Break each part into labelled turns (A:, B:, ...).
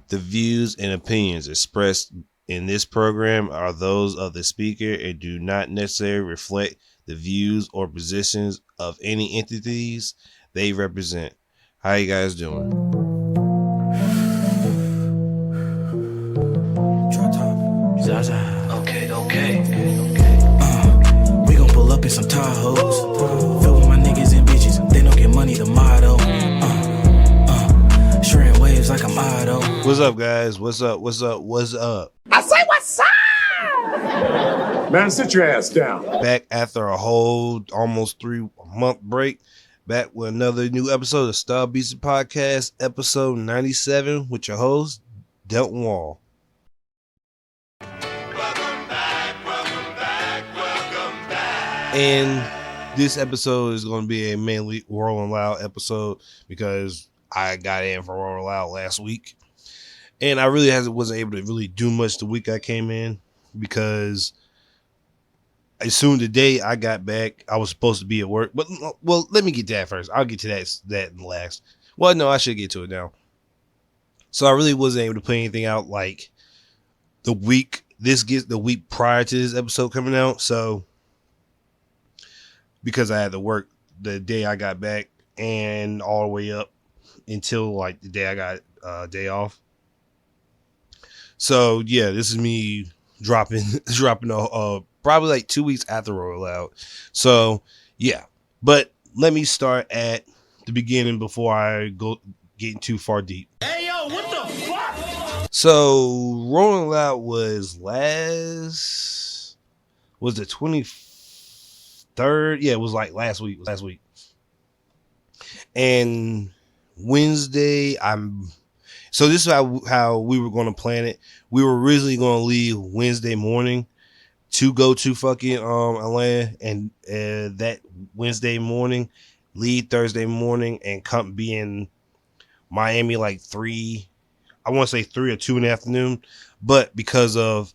A: The views and opinions expressed in this program are those of the speaker and do not necessarily reflect the views or positions of any entities they represent. How you guys doing?
B: DropTop. Zaza.
C: Okay.
B: We gon' pull up in some Tahoes. Fill with my niggas and bitches. They don't get money, the motto. Shredding waves like I'm Otto.
A: What's up, guys? What's up?
C: I say what's up?
D: Man, sit your ass down.
A: Back after a whole almost 3-month break. Back with another new episode of StyleBeasting Podcast, episode 97, with your host, Delton Wall.
E: Welcome back.
A: And this episode is going to be a mainly Rolling Loud episode because I got in for Rolling Loud last week. And I really wasn't able to really do much the week I came in because as soon the day I got back, I was supposed to be at work. But, well, let me get to that first. I'll get to that last. Well, no, I should get to it now. So I really wasn't able to put anything out like the week. This gets the week prior to this episode coming out. So because I had to work the day I got back and all the way up until like the day I got day off. So yeah, this is me dropping probably like 2 weeks after Roll Out. So yeah, but let me start at the beginning before I go getting too far deep.
C: Hey yo, what the fuck?
A: So Rolling Loud was the 23rd. Yeah, it was like last week. And Wednesday, so this is how we were going to plan it. We were originally going to leave Wednesday morning to go to fucking Atlanta, and that Wednesday morning, leave Thursday morning, and come be in Miami like 3 or 2 in the afternoon. But because of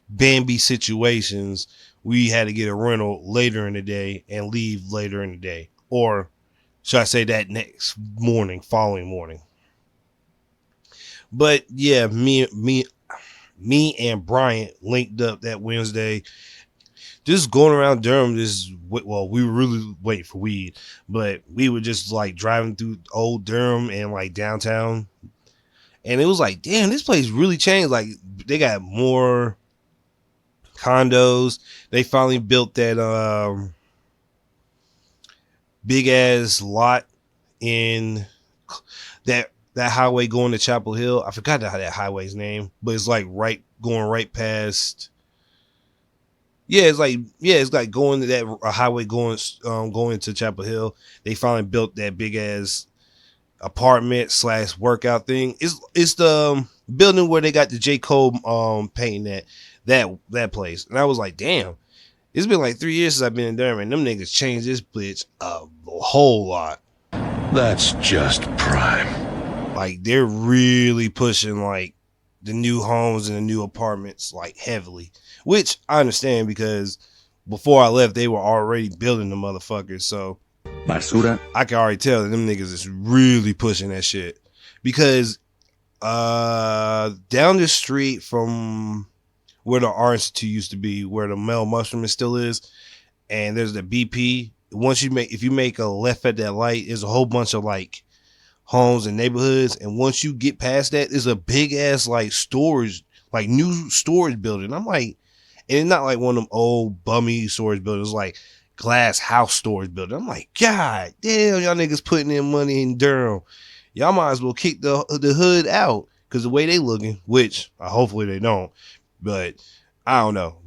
A: Bambi situations, we had to get a rental later in the day and leave later in the day. Or should I say that next morning, following morning. But yeah, me and Bryant linked up that Wednesday. Just going around Durham, we were really waiting for weed, but we were just like driving through old Durham and like downtown. And it was like, damn, this place really changed. Like they got more condos. They finally built that big ass lot in that highway going to Chapel Hill. I forgot that highway's name, but it's like going right past. Yeah, it's like going to that highway going to Chapel Hill. They finally built that big ass apartment / workout thing. It's the building where they got the J. Cole painting that place. And I was like, damn, it's been like 3 years since I've been in Durham, and them niggas changed this bitch a whole lot.
E: That's just prime.
A: Like they're really pushing like the new homes and the new apartments like heavily, which I understand because before I left, they were already building the motherfuckers. So
E: Basura.
A: I can already tell that them niggas is really pushing that shit because down the street from where the Art Institute used to be, where the Mel Mushroom still is, and there's the BP. If you make a left at that light, there's a whole bunch of like homes and neighborhoods, and once you get past that, there's a big ass like storage, like new storage building. I'm like, and it's not like one of them old bummy storage buildings, like glass house storage building. I'm like, God damn, y'all niggas putting in money in Durham. Y'all might as well kick the hood out because the way they looking, which hopefully they don't. But I don't know.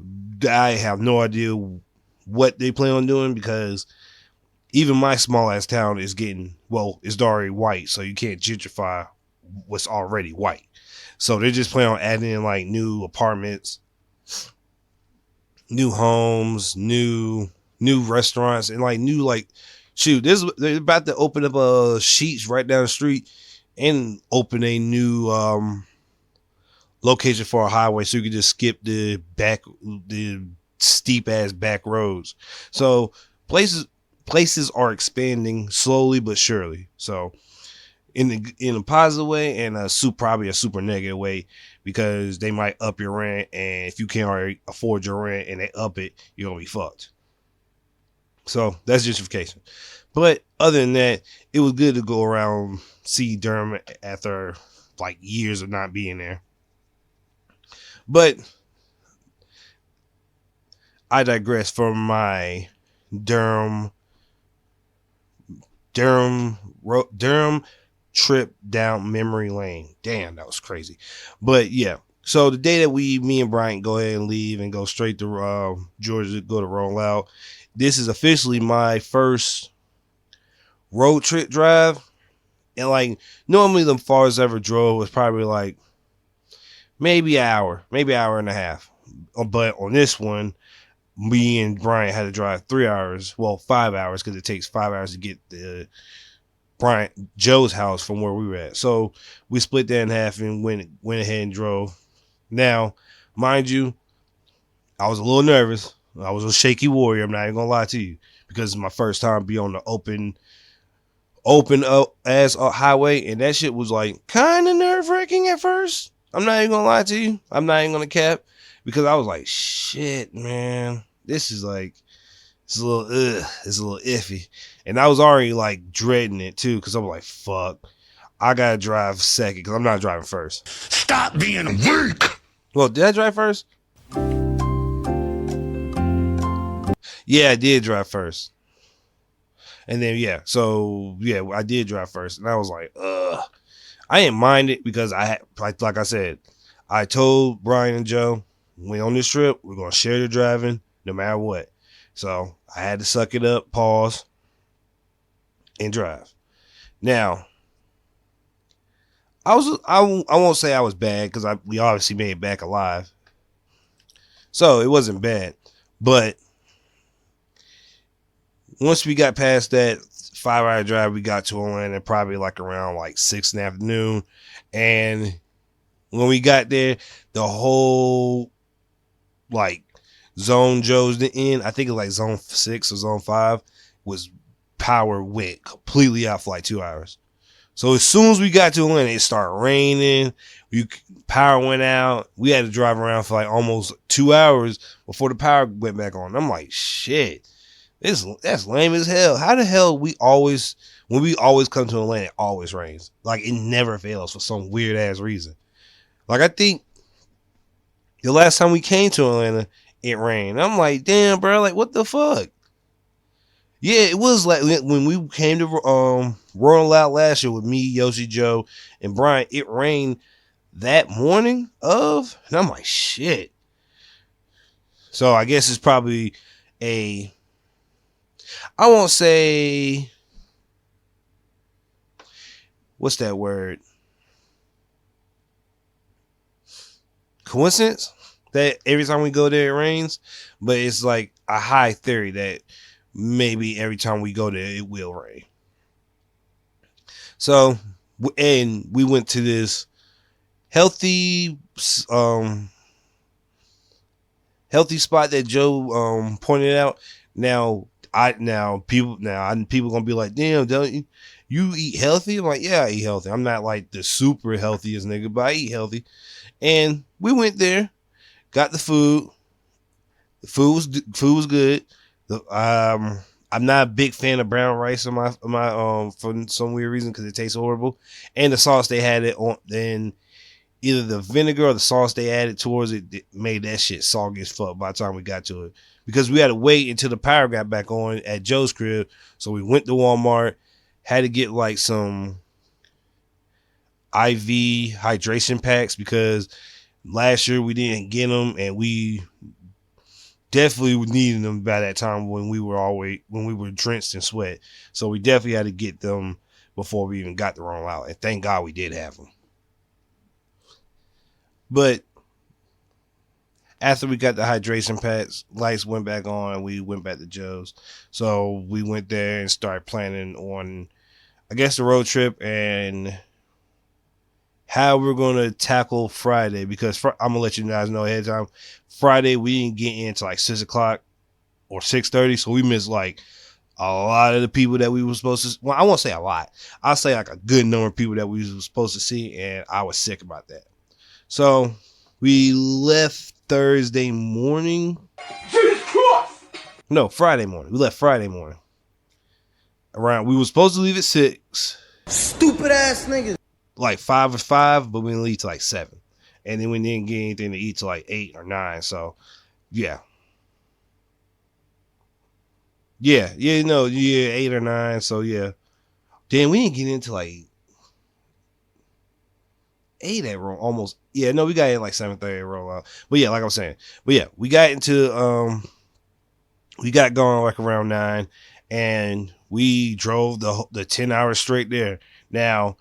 A: I have no idea what they plan on doing because even my small ass town is it's already white, so you can't gentrify what's already white. So they're just planning on adding in like new apartments, new homes, new restaurants, and like new like they're about to open up Sheets right down the street and open a new location for a highway so you can just skip the steep ass back roads. So places places are expanding slowly but surely. So in a positive way and probably a super negative way, because they might up your rent, and if you can't already afford your rent and they up it, you're gonna be fucked. So that's justification. But other than that, it was good to go around, see Durham after like years of not being there. But I digress from my Durham trip down memory lane. Damn, that was crazy. But yeah, so the day that me and Bryant go ahead and leave and go straight to Georgia to go to roll out, this is officially my first road trip drive. And like normally the farthest I ever drove was probably like maybe an hour and a half. But on this one, me and Bryant had to drive 3 hours, well 5 hours, because it takes 5 hours to get the Joe's house from where we were at. So we split that in half and went ahead and drove. Now, mind you, I was a little nervous. I was a shaky warrior. I'm not even gonna lie to you, because it's my first time be on the open ass highway, and that shit was like kind of nerve wracking at first. I'm not even gonna lie to you. I'm not even gonna cap, because I was like, shit, man, this is like, it's a little iffy. And I was already like dreading it too, because I was like, fuck, I gotta drive second because I'm not driving first.
E: Stop being weak.
A: Well, did I drive first? Yeah, I did drive first. And then I did drive first, and I was like, I didn't mind it, because I had, like I said, I told Brian and Joe, we on this trip, we're gonna share the driving no matter what. So I had to suck it up, pause, and drive. Now, I won't say I was bad, because we obviously made it back alive, so it wasn't bad. But once we got past that 5-hour drive, we got to Atlanta probably like around like 6 in the afternoon. And when we got there, the whole like zone Joe's in, I think it was like zone 6 or zone 5, was power went completely out for like 2 hours. So as soon as we got to Atlanta, it started raining. Power went out. We had to drive around for like almost 2 hours before the power went back on. I'm like, shit. That's lame as hell. How the hell when we always come to Atlanta, it always rains? Like, it never fails for some weird ass reason. Like, I think the last time we came to Atlanta, it rained. I'm like, damn, bro, like, what the fuck? Yeah, it was like when we came to Roll Out last year with me, Yoshi, Joe, and Brian, it rained that morning of, and I'm like, shit. So I guess it's probably I won't say, what's that word? Coincidence that every time we go there it rains, but it's like a high theory that maybe every time we go there it will rain. So, and we went to this healthy spot that Joe pointed out. Now people gonna be like, damn, don't you eat healthy? I'm like, yeah, I eat healthy. I'm not like the super healthiest nigga, but I eat healthy. And we went there, got the food. The food was good. I'm not a big fan of brown rice in my for some weird reason, because it tastes horrible. And the sauce they had it on, then either the vinegar or the sauce they added towards it made that shit soggy as fuck by the time we got to it. Because we had to wait until the power got back on at Joe's crib. So we went to Walmart, had to get like some IV hydration packs, because last year we didn't get them, and we definitely needed them by that time when we were drenched in sweat. So we definitely had to get them before we even got the Roll Out. And thank God we did have them. But after we got the hydration packs, lights went back on, and we went back to Joe's. So we went there and started planning on, I guess, the road trip and how we're going to tackle Friday. Because I'm going to let you guys know ahead of time, Friday we didn't get in until like 6 o'clock or 6:30. So we missed like A lot of the people that we were supposed to, well, I won't say a lot. I'll say like a good number of people that we were supposed to see, and I was sick about that. So we left Thursday morning.
C: Jesus Christ!
A: No, Friday morning. We left Friday morning. We were supposed to leave at 6.
D: Stupid ass niggas.
A: Like 5 or 5, but we didn't leave till like 7. And then we didn't get anything to eat till like 8 or 9. So, yeah. Yeah, 8 or 9. So, yeah. Then we didn't get into like 8 at roll almost. Yeah, no, we got in like 7:30 at roll out. But yeah, like I was saying. But yeah, we got going like around 9, and we drove the 10 hours straight there. Now,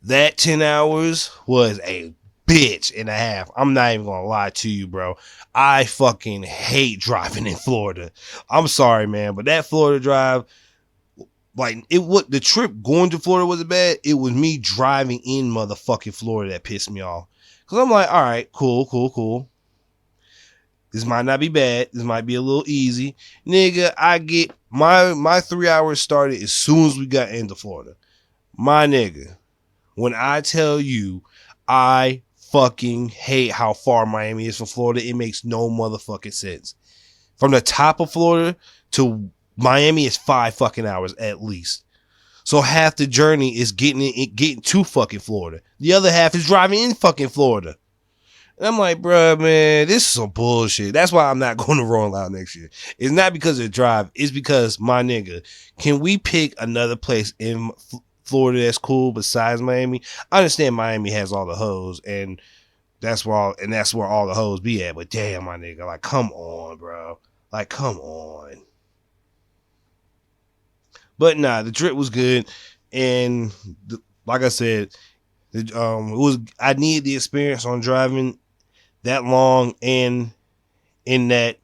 A: that 10 hours was a bitch and a half. I'm not even gonna lie to you, bro. I fucking hate driving in Florida. I'm sorry, man, but that Florida drive, like, the trip going to Florida wasn't bad. It was me driving in motherfucking Florida that pissed me off. Cause I'm like, all right, cool. This might not be bad. This might be a little easy. Nigga, I get my 3 hours started as soon as we got into Florida. My nigga, when I tell you I fucking hate how far Miami is from Florida, it makes no motherfucking sense. From the top of Florida to Miami is 5 fucking hours at least. So half the journey is getting to fucking Florida. The other half is driving in fucking Florida. And I'm like, bruh, man, this is some bullshit. That's why I'm not going to Rolling Loud next year. It's not because of the drive. It's because, my nigga, can we pick another place in Florida that's cool besides Miami? I understand Miami has all the hoes, and that's where all the hoes be at. But damn, my nigga, like, come on, bro. Like, come on. But nah, the trip was good, and like I said, I needed the experience on driving that long and in that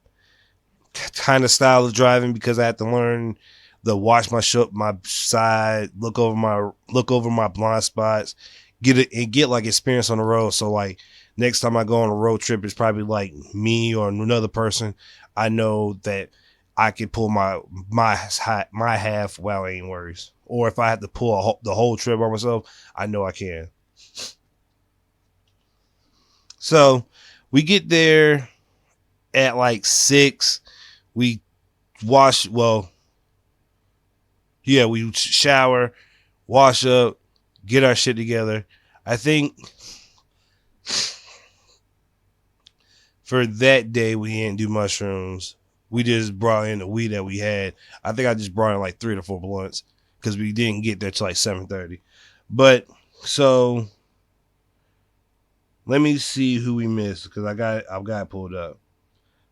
A: kind of style of driving, because I had to learn to watch my side, look over my blind spots, get like experience on the road. So like next time I go on a road trip, it's probably like me or another person. I know that I could pull my half while ain't worries. Or if I have to pull the whole trip by myself, I know I can. So we get there at like 6. We we shower, wash up, get our shit together. I think for that day we didn't do mushrooms. We just brought in the weed that we had. I think I just brought in like 3 to 4 blunts because we didn't get there till like 7:30. But so let me see who we missed, because I've got it pulled up.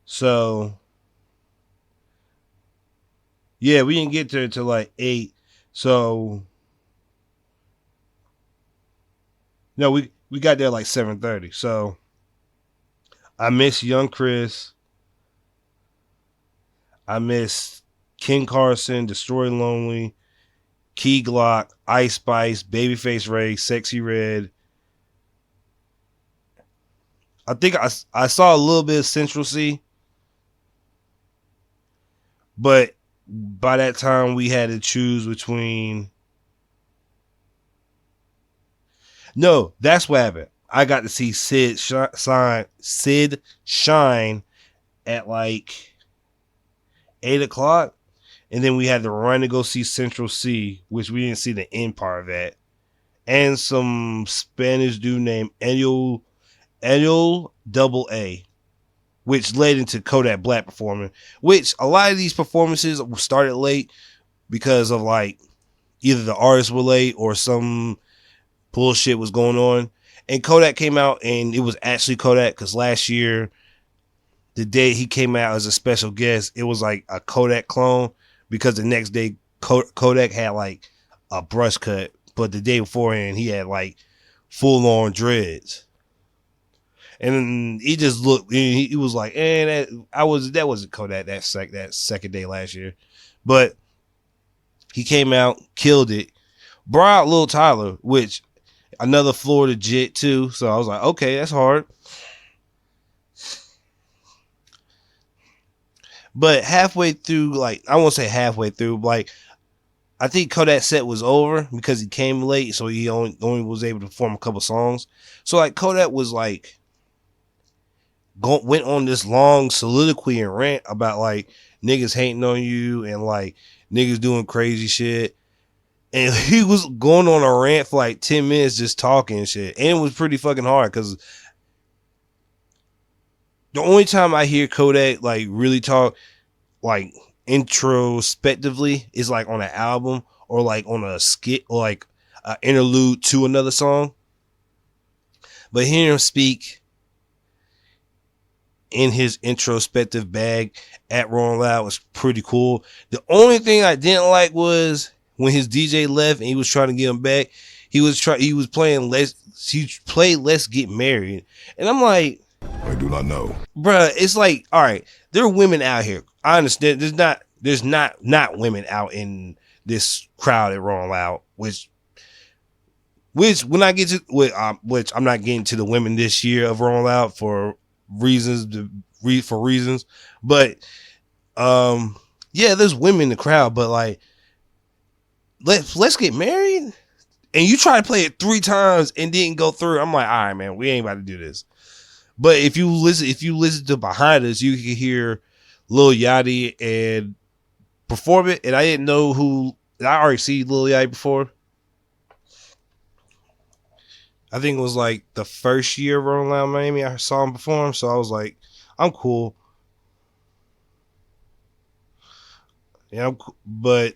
A: So yeah, we didn't get there till like 8. So no, we got there like 7:30. So I miss Young Chris. I miss King Carson, Destroy Lonely, Key Glock, Ice Spice, Babyface Ray, Sexy Red. I think I saw a little bit of Central C, but by that time we had to choose between. No, that's what happened. I got to see Sid Shine at like 8 o'clock, and then we had to run to go see Central C, which we didn't see the end part of that, and some Spanish dude named Ayowiththemayo, which led into Kodak Black performing, which a lot of these performances started late because of like either the artists were late or some bullshit was going on. And Kodak came out, and it was actually Kodak, because last year, the day he came out as a special guest, it was like a Kodak clone, because the next day Kodak had like a brush cut, but the day beforehand he had like full on dreads. And he just looked, he was like, that wasn't Kodak that second day last year. But he came out, killed it, brought out Lil Tyler, which another Florida jit too. So I was like, okay, that's hard. But halfway through, like I won't say halfway through, like I think Kodak's set was over because he came late, so he only was able to perform a couple songs. So like Kodak was like went on this long soliloquy and rant about like niggas hating on you and like niggas doing crazy shit. And he was going on a rant for like 10 minutes just talking and shit. And it was pretty fucking hard because the only time I hear Kodak like really talk like introspectively is like on an album or like on a skit or like an interlude to another song. But hearing him speak in his introspective bag at Rolling Loud was pretty cool. The only thing I didn't like was when his DJ left and he was trying to get him back. He played Let's Get Married. And I'm like,
E: I do not know.
A: bruh, it's like, all right, there are women out here. I understand there's not women out in this crowd at Rolling Loud, which when I get to which I'm not getting to the women this year of Rolling Loud for reasons, but yeah, there's women in the crowd, but like let's get married, and you try to play it 3 times and didn't go through. I'm like, all right, man, we ain't about to do this. But if you listen to Behind Us, you can hear Lil Yachty and perform it, and I didn't know who. I already see Lil Yachty before. I think it was like the first year of Rolling Loud Miami I saw him perform, so I was like, I'm cool. Yeah, but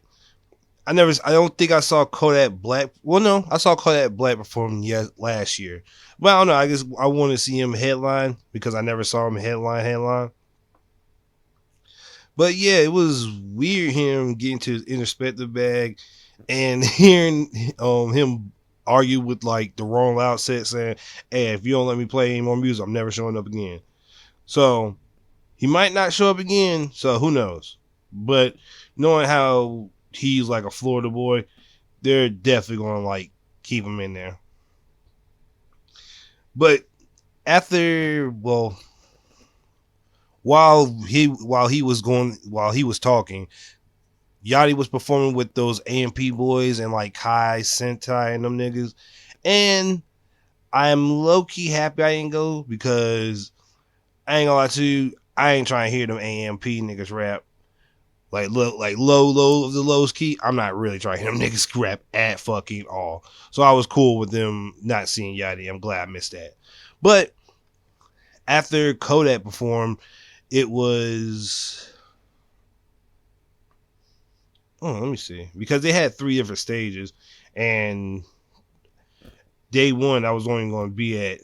A: I don't think I saw Kodak Black. Well, no, I saw Kodak Black perform last year. But I don't know. I guess I want to see him headline because I never saw him headline. But yeah, it was weird him getting to his introspective bag and hearing him argue with like the Rolling Loud set saying, hey, if you don't let me play any more music, I'm never showing up again. So he might not show up again. So who knows? But knowing how he's like a Florida boy, they're definitely going to like keep him in there. But while he was talking, Yachty was performing with those AMP boys and like Kai, Sentai, and them niggas. And I'm low-key happy I didn't go because I ain't gonna lie to you, I ain't trying to hear them AMP niggas rap. Like low of the lowest key. I'm not really trying to hear them niggas rap at fucking all. So I was cool with them not seeing Yachty. I'm glad I missed that. But after Kodak performed, it was... let me see. Because they had 3 different stages. And day 1, I was only going to be at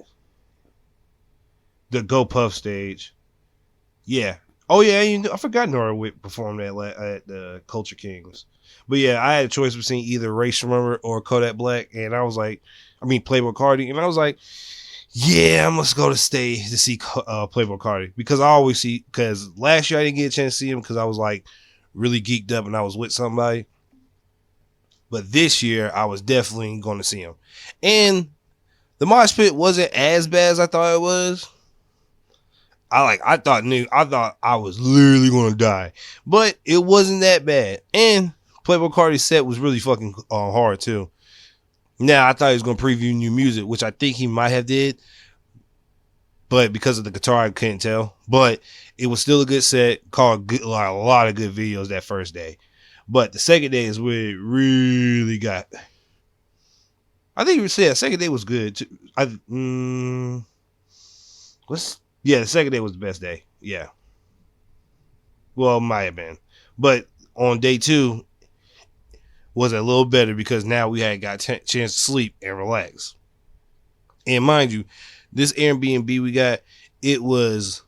A: the Go Puff stage. Yeah. Oh, yeah. I forgot Nora Witt performed at the Culture Kings. But yeah, I had a choice between either Ray Shrummer or Kodak Black. And I was like, Playboy Cardi. And I was like, yeah, I must go to see Playboy Cardi. Because last year I didn't get a chance to see him because I was like really geeked up and I was with somebody. But this year I was definitely going to see him. And the mosh pit wasn't as bad as I thought it was. I thought I was literally going to die. But it wasn't that bad. And Playboy Cardi's set was really fucking hard too. Now, I thought he was going to preview new music, which I think he might have did. But because of the guitar, I couldn't tell. But it was still a good set. Called a lot of good videos that first day. But the second day is where it really got... I think you said the second day was good too. The second day was the best day. Yeah. Well, it might have been. But on day 2 was a little better because now we had got a chance to sleep and relax. And mind you, this Airbnb we got, it was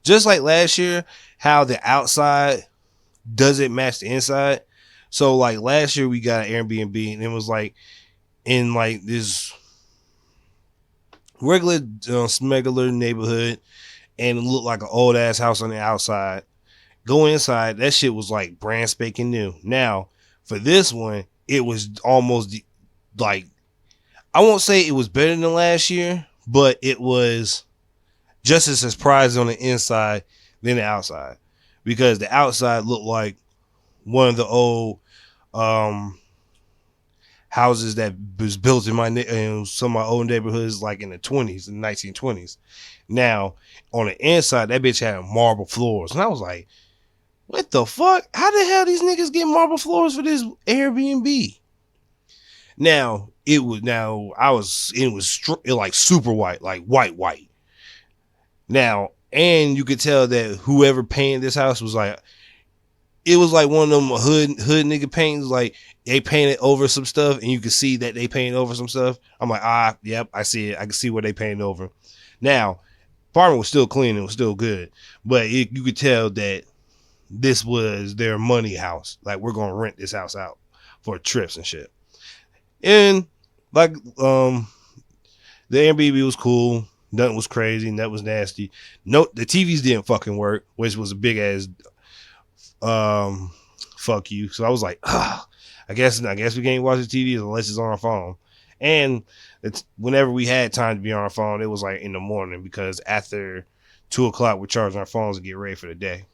A: just like last year, how the outside doesn't match the inside. So like last year we got an Airbnb and it was like in like this regular smuggler neighborhood and it looked like an old ass house on the outside. Go inside, that shit was like brand spanking new. Now for this one, it was almost like, I won't say it was better than last year, but it was just as surprising on the inside than the outside. because the outside looked like one of the old houses that was built in some of my old neighborhoods, like in the 20s, in the 1920s. Now, on the inside, that bitch had marble floors. And I was like, what the fuck? How the hell these niggas get marble floors for this Airbnb? Now, it was like super white, like white. Now, and you could tell that whoever painted this house was like, it was like one of them hood nigga paintings. Like they painted over some stuff, and you could see that they painted over some stuff. I'm like, yep, I see it. I can see what they painted over. Now, apartment was still clean. It was still good, but you could tell that this was their money house. Like, we're gonna rent this house out for trips and shit. And like, the Airbnb was cool. Nothing was crazy. Nothing was nasty. No, the TVs didn't fucking work, which was a big ass fuck you. So I was like, I guess we can't watch the TV unless it's on our phone. And it's whenever we had time to be on our phone, it was like in the morning, because after 2:00 we're charging our phones to get ready for the day.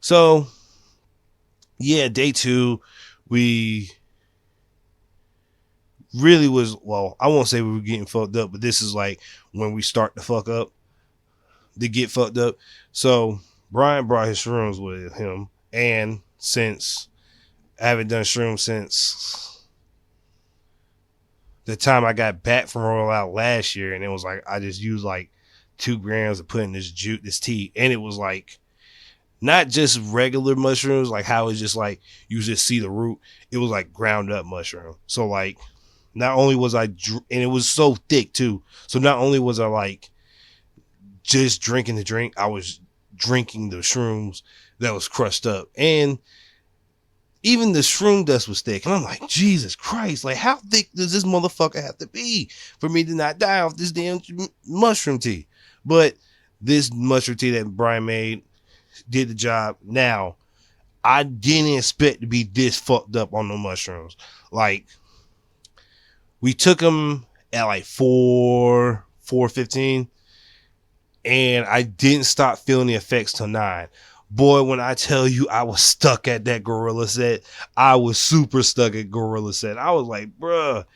A: So yeah, day 2, we really was, well, I won't say we were getting fucked up, but this is like when we start to fuck up, to get fucked up. So Brian brought his shrooms with him, and since I haven't done shrooms since the time I got back from Roll Out last year, and it was like I just used like 2 grams to put in this tea, and it was like not just regular mushrooms, like how it's just like you just see the root. It was like ground up mushroom. So like, not only was and it was so thick too. So not only was I like just drinking the drink, I was drinking the shrooms that was crushed up. And even the shroom dust was thick. And I'm like, Jesus Christ, like how thick does this motherfucker have to be for me to not die off this damn mushroom tea? But this mushroom tea that Brian made did the job. Now, I didn't expect to be this fucked up on the mushrooms. Like, we took them at like 4:15, and I didn't stop feeling the effects till 9. Boy, when I tell you I was stuck at that gorilla set, I was super stuck at gorilla set. I was like, bruh,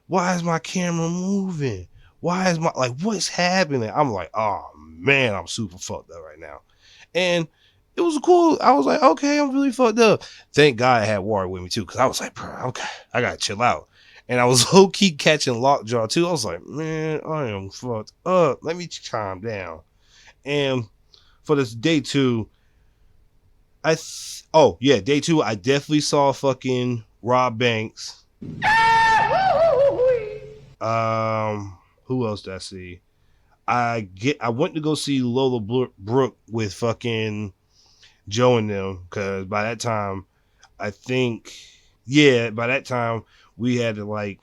A: why is my camera moving? Why is what's happening? I'm like, oh man, I'm super fucked up right now. And it was cool. I was like, okay, I'm really fucked up. Thank God I had water with me too, because I was like, bro, okay, I gotta chill out. And I was low key catching lockjaw too. I was like, man, I am fucked up. Let me calm down. And for this day 2, day 2, I definitely saw fucking Rob Banks. Who else did I see? I went to go see Lola Brooke with fucking Joe and them, because by that time, we had to like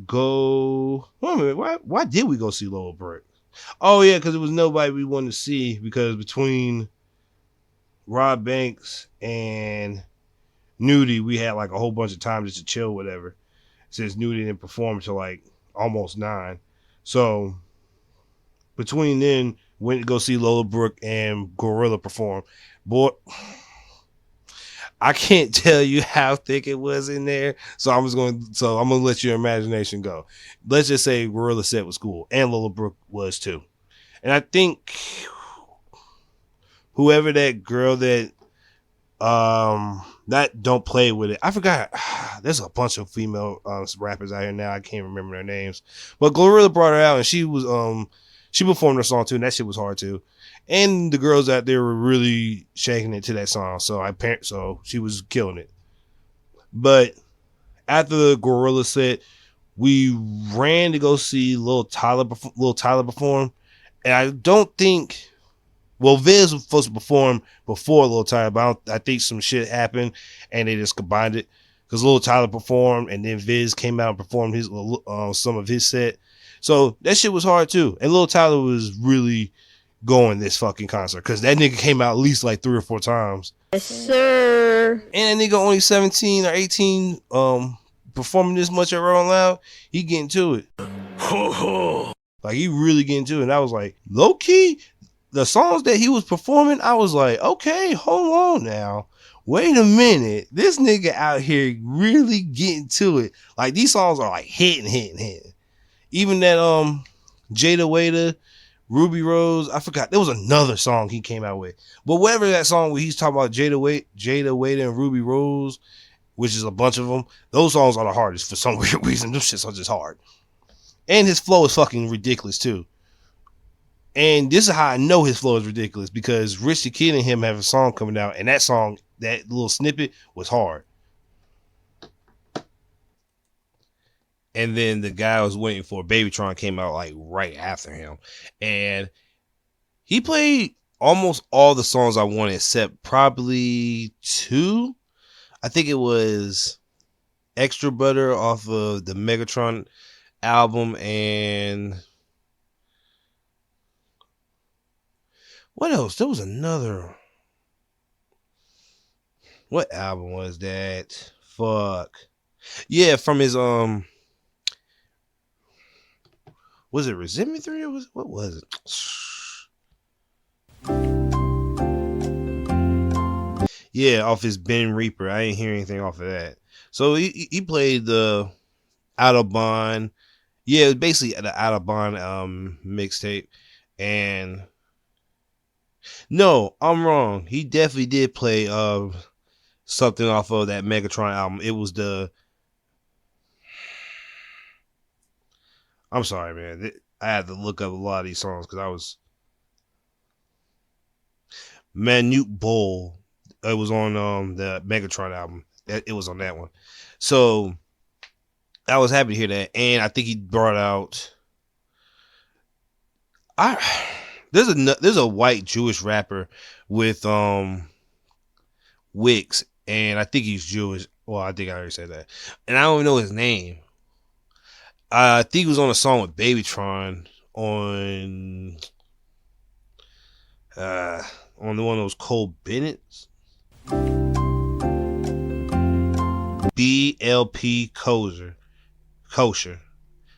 A: go. Wait a minute, why did we go see Lola Brooke? Oh yeah, because it was nobody we wanted to see, because between Rob Banks and Nudie, we had like a whole bunch of time just to chill, whatever. Since Nudie didn't perform until like almost 9. So between then, went to go see Lola Brooke and Gorilla perform. Boy, I can't tell you how thick it was in there. So I'm gonna let your imagination go. Let's just say Gorilla set was cool, and Lola Brooke was too. And I think whoever that girl that don't play with it, I forgot. There's a bunch of female rappers out here now. I can't remember their names, but Gorilla brought her out, and she performed her song too, and that shit was hard too. And the girls out there were really shaking it to that song, so she was killing it. But after the Gorilla set, we ran to go see Lil Tyler perform, and I don't think. Well, Viz was supposed to perform before Lil Tyler, but I think some shit happened and they just combined it, because Lil Tyler performed and then Viz came out and performed his some of his set. So that shit was hard too. And Lil Tyler was really going this fucking concert, because that nigga came out at least like 3 or 4 times.
F: Yes, sir.
A: And that nigga only 17 or 18 performing this much at Rolling Loud. He getting to it. Like, he really getting to it. And I was like, low key, the songs that he was performing, I was like, okay, hold on now. Wait a minute. This nigga out here really getting to it. Like these songs are like hitting. Even that Jada Waiter, Ruby Rose, I forgot. There was another song he came out with. But whatever that song where he's talking about Jada Waiter and Ruby Rose, which is a bunch of them, those songs are the hardest for some weird reason. Those shits are just hard. And his flow is fucking ridiculous too. And this is how I know his flow is ridiculous, because Rich the Kid and him have a song coming out, and that song, that little snippet was hard. And then the guy I was waiting for, Babytron, came out like right after him. And he played almost all the songs I wanted except probably two. I think it was Extra Butter off of the Megatron album, and what else? There was another. What album was that? Fuck. Yeah, from his was it Resentment 3 or what was it? Yeah, off his Ben Reaper. I ain't hear anything off of that. So he played the Autobahn. Yeah, it was basically the Autobahn mixtape. And no, I'm wrong. He definitely did play something off of that Megatron album. It was the, I'm sorry, man. I had to look up a lot of these songs because I was Manute Bowl. It was on the Megatron album. It was on that one. So I was happy to hear that. And I think he brought out there's a white Jewish rapper with Wicks, and I think he's Jewish. Well, I think I already said that. And I don't even know his name. I think he was on a song with Babytron on one of those Cole Bennett's. BLP Kosher.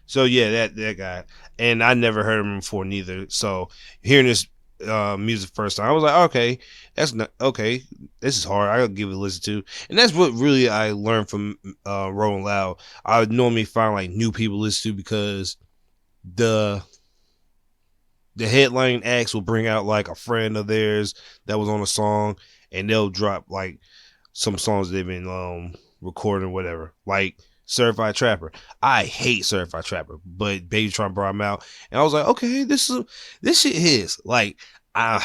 A: So yeah, that guy. And I never heard him before neither. So hearing this music first time, I was like, okay, that's not okay. This is hard. I gotta give it a listen to. And that's what really I learned from Rolling Loud. I would normally find like new people to listen to because the headline acts will bring out like a friend of theirs that was on a song, and they'll drop like some songs they've been recording or whatever. Like Certified Trapper. I hate Certified Trapper, but Babytron brought him out, and I was like, okay, this shit his. Like, I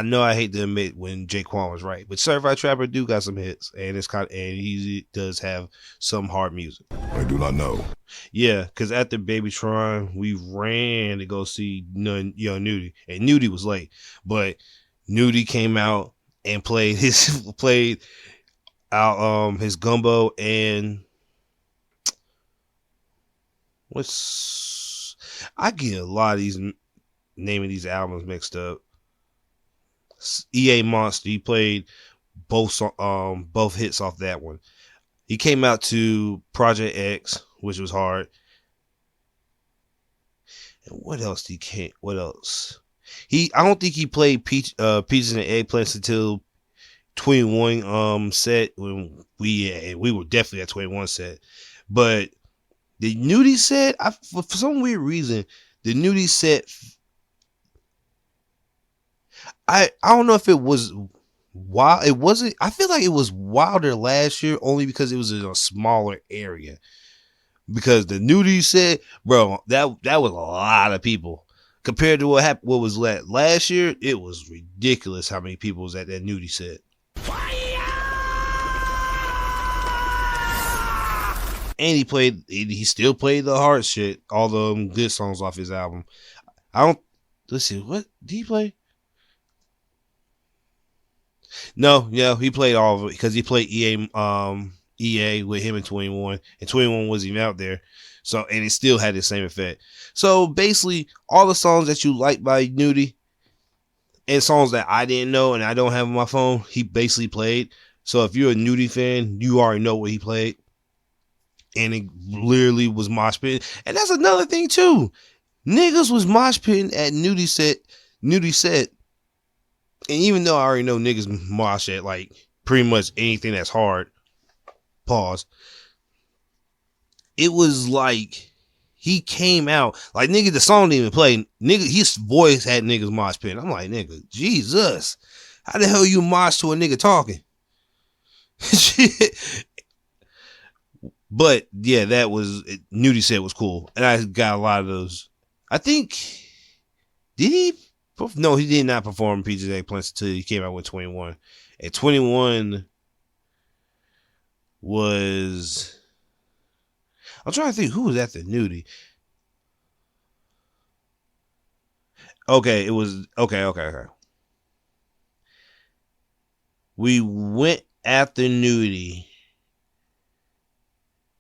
A: know I hate to admit when Jaquan was right, but Certified Trapper do got some hits, and and he does have some hard music.
E: I do not know.
A: Yeah, because after Babytron, we ran to go see Young Nudie, and Nudie was late, but Nudie came out and played out his Gumbo and I get a lot of these naming these albums mixed up. EA Monster, he played both hits off that one. He came out to Project X, which was hard. And what else what else? I don't think he played Peaches and Eggplants until 21 set when we were definitely at 21 set. But the Nudie set, for some weird reason, the Nudie set, I don't know if it was wild. It wasn't. I feel like it was wilder last year only because it was in a smaller area. Because the Nudie set, bro, that was a lot of people compared to what was last year. It was ridiculous how many people was at that Nudie set. And he still played the hard shit, all the good songs off his album. Let's see, what did he play? No, yeah, he played all of it because he played EA with him in 21, and 21 wasn't even out there. So, and it still had the same effect. So basically, all the songs that you like by Nudie and songs that I didn't know and I don't have on my phone, he basically played. So if you're a Nudie fan, you already know what he played. And it literally was mosh pit. And that's another thing too. Niggas was mosh pitting at Nudie set Nudie set, and even though I already know niggas mosh at like pretty much anything that's hard, pause. It was like he came out like nigga. The song didn't even play. Nigga, his voice had niggas mosh pit. I'm like, nigga, Jesus, how the hell you mosh to a nigga talking? Shit. But yeah, that was Nudie said was cool, and I got a lot of those. I think did he? No, he did not perform Peaches Eggplants until he came out with 21. And 21 was. I'm trying to think who was after Nudie. Okay, it was okay. We went after Nudie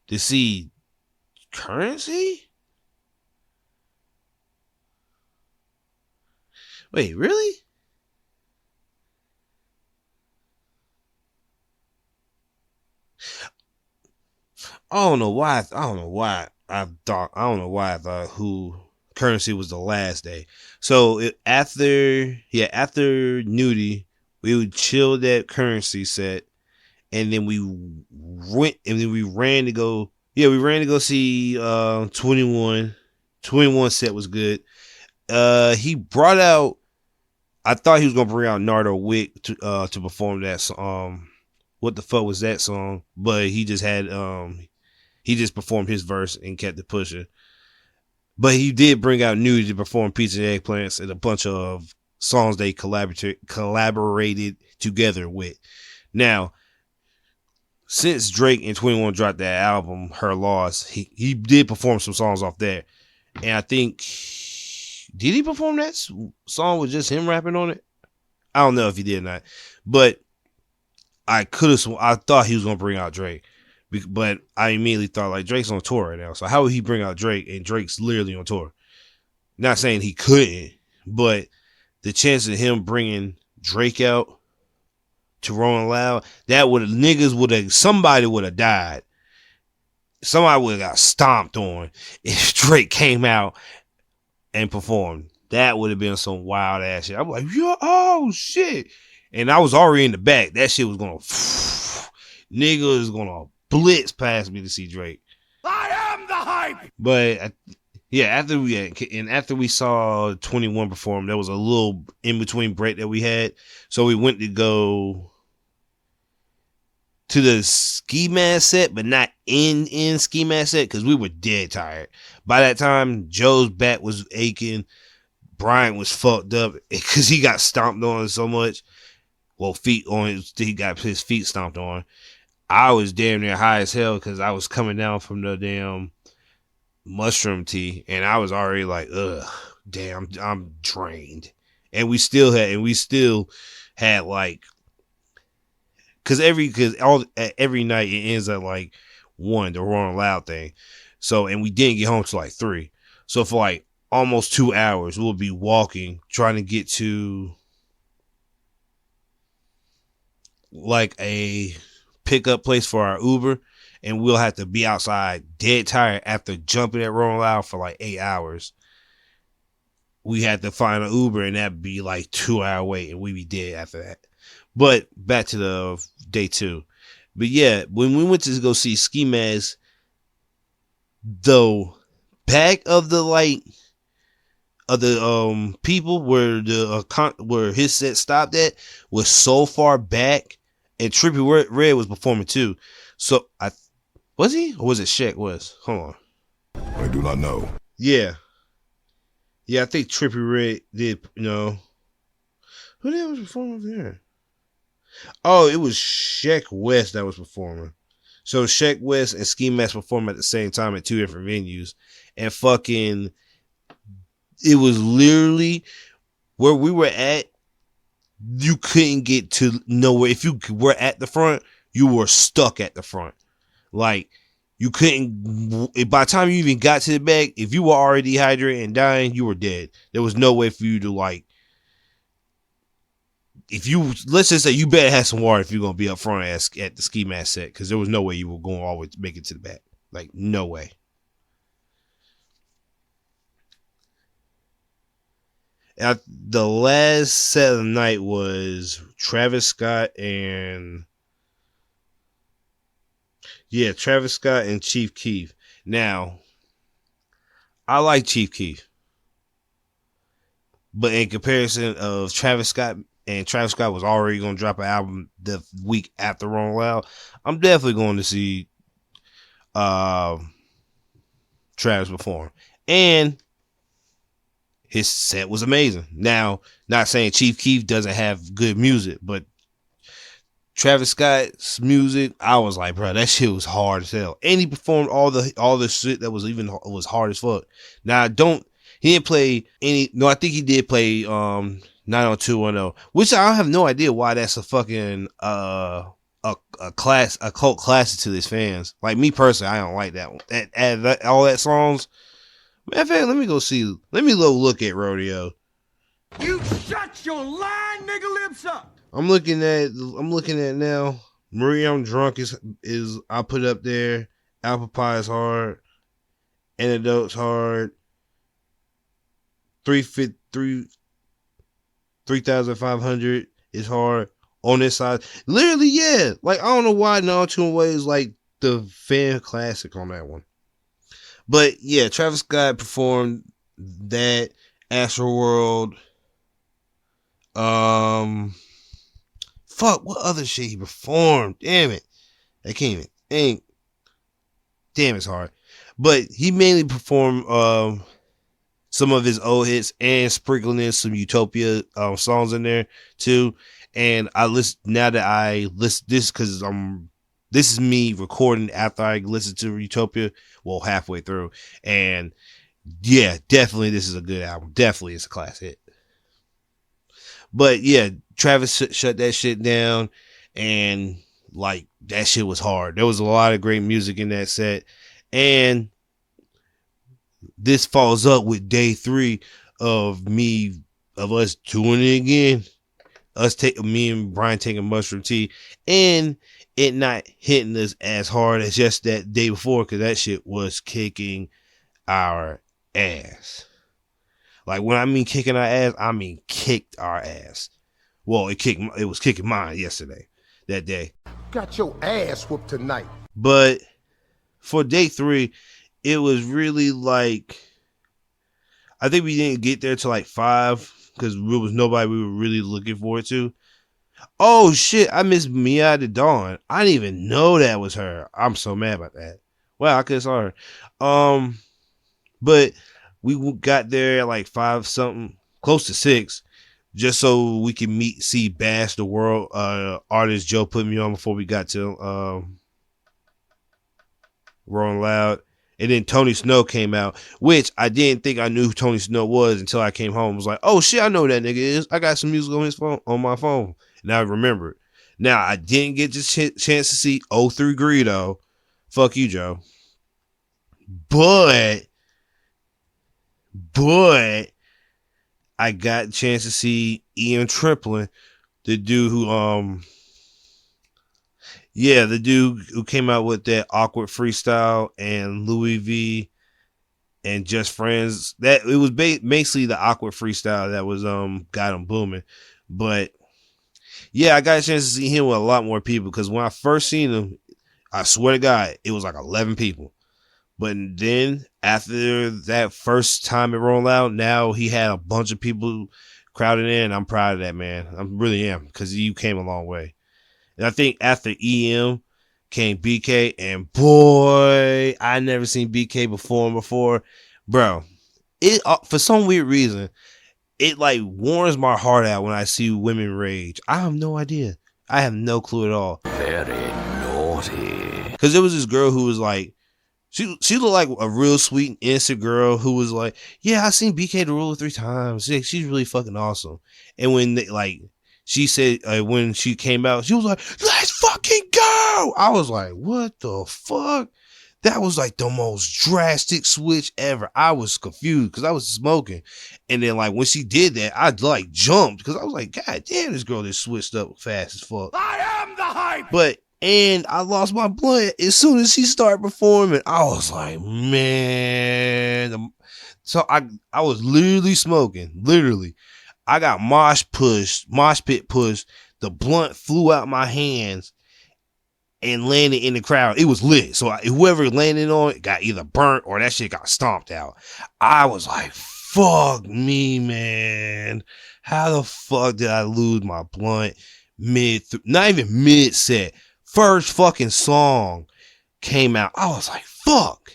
A: to see Currency. Wait, really? I don't know why I thought who Currency was the last day. So after Nudie, we would chill that Currency set, and then we ran to go. Yeah, we ran to go see 21. 21 set was good. He brought out. I thought he was gonna bring out Nardo Wick to perform that song. What the fuck was that song? But he just had he just performed his verse and kept it pushing. But he did bring out Nudie to perform Pizza and Eggplants and a bunch of songs they collaborated together with. Now, since Drake and 21 dropped that album, Her Loss, he did perform some songs off there. And I think, did he perform that song with just him rapping on it? I don't know if he did or not. But I thought he was going to bring out Drake. But I immediately thought, like, Drake's on tour right now. So how would he bring out Drake and Drake's literally on tour? Not saying he couldn't, but the chance of him bringing Drake out to Rolling Loud, somebody would have died. Somebody would have got stomped on if Drake came out and performed. That would have been some wild ass shit. I'm like, oh shit. And I was already in the back. That shit was gonna nigga is gonna blitz past me to see Drake.
E: I am the hype.
A: But yeah, after we saw 21 perform, there was a little in between break that we had. So we went to go to the Ski Mask set, but not in Ski Mask set because we were dead tired. By that time, Joe's back was aching. Brian was fucked up because he got stomped on so much. Well, he got his feet stomped on. I was damn near high as hell because I was coming down from the damn mushroom tea, and I was already like, ugh, damn, I'm drained. And we still had like, cause every night it ends at like 1, the Rolling Loud thing. So, and we didn't get home till like 3. So for like almost 2 hours, we'll be walking, trying to get to like a pickup place for our Uber, and we'll have to be outside dead tired after jumping at Rolling Loud for like 8 hours. We had to find an Uber, and that'd be like 2-hour wait, and we'd be dead after that. But back to the day 2. But yeah, when we went to go see Ski Mask, the back of the like of the people where where his set stopped at was so far back, and Trippie Redd was performing too. So was he, or was it Shaq? Hold on,
E: I do not know.
A: Yeah, I think Trippie Redd did. You know, who the hell was performing over there? Oh, it was Sheck West that was performing. So Sheck West and Ski Mask performed at the same time at 2 different venues, and fucking, it was literally where we were at. You couldn't get to nowhere. If you were at the front, you were stuck at the front. Like, you couldn't, by the time you even got to the back, if you were already dehydrated and dying, you were dead. There was no way for you to, like, let's just say you better have some water if you're going to be up front at the Ski Mask set, because there was no way you were going all the way to make it to the back. Like, no way. The last set of the night was Travis Scott and Chief Keef. Now, I like Chief Keef, but in comparison of Travis Scott, and Travis Scott was already going to drop an album the week after Rolling Loud, I'm definitely going to see Travis perform. And his set was amazing. Now, not saying Chief Keef doesn't have good music, but Travis Scott's music, I was like, bro, that shit was hard as hell. And he performed all the shit that was hard as fuck. Now, he didn't play any. No, I think he did play 90210, which I have no idea why that's a fucking a cult classic to his fans. Like me personally, I don't like that one. All that songs. Matter of fact, let me go look at Rodeo.
E: You shut your lying nigga lips up.
A: I'm looking at now. Marie, I'm Drunk is I put up there. Apple Pie is hard. Antidote's hard. 3,500 is hard. On this side, literally, yeah. Like I don't know why No Two Way is like the fan classic on that one. But yeah, Travis Scott performed that. Astroworld. Fuck, what other shit he performed? Damn it. I can't even think. Damn, it's hard. But he mainly performed some of his old hits and sprinkling in some Utopia songs in there too. And this because this is me recording after I listened to Utopia, well, halfway through. And yeah, definitely this is a good album. Definitely it's a class hit. But yeah, Travis shut that shit down, and like that shit was hard. There was a lot of great music in that set. And this follows up with day 3 of us doing it again. Me and Brian taking mushroom tea, and it not hitting us as hard as just that day before, because that shit was kicking our ass. Like when I mean kicking our ass, I mean kicked our ass. Well, it was kicking mine yesterday, that day.
E: Got your ass whooped tonight.
A: But for day 3, it was really like, I think we didn't get there till like 5. Because there was nobody we were really looking forward to. Oh shit, I missed Mia the Dawn. I didn't even know that was her. I'm so mad about that. Wow, I could have saw her. But we got there at like 5 something, close to 6, just so we could see Bash the World artist Joe put me on before we got to Rolling Loud. And then Tony Snow came out, which I didn't think I knew who Tony Snow was until I came home. I was like, oh shit, I know who that nigga is. I got some music on his phone, on my phone. And I remember it. Now, I didn't get the chance to see 03 Greedo. Fuck you, Joe. But I got a chance to see Ian Triplin, the dude who the dude who came out with that Awkward Freestyle and Louis V and Just Friends. That it was basically the Awkward Freestyle that was got him booming. But yeah, I got a chance to see him with a lot more people, because when I first seen him, I swear to God, it was like 11 people. But then after that first time it rolled out, now he had a bunch of people crowded in. I'm proud of that, man. I really am, because you came a long way. And I think after EM came BK, and boy, I never seen BK perform before. Bro, it for some weird reason, it like warms my heart out when I see women rage. I have no idea. I have no clue at all.
C: Very naughty.
A: Because there was this girl who was like, she looked like a real sweet and innocent girl who was like, yeah, I seen BK the Ruler 3 times. She's really fucking awesome. And when she said, when she came out, she was like, let's fucking go. I was like, what the fuck? That was like the most drastic switch ever. I was confused because I was smoking. And then like when she did that, I like jumped because I was like, God damn, this girl just switched up fast as fuck.
E: I am the hype.
A: But And I lost my blunt as soon as she started performing. I was like, man. So I was literally smoking. Literally. I got mosh pit pushed. The blunt flew out my hands and landed in the crowd. It was lit. So whoever landed on it got either burnt or that shit got stomped out. I was like, fuck me, man. How the fuck did I lose my blunt not even mid set? First fucking song came out. I was like, fuck.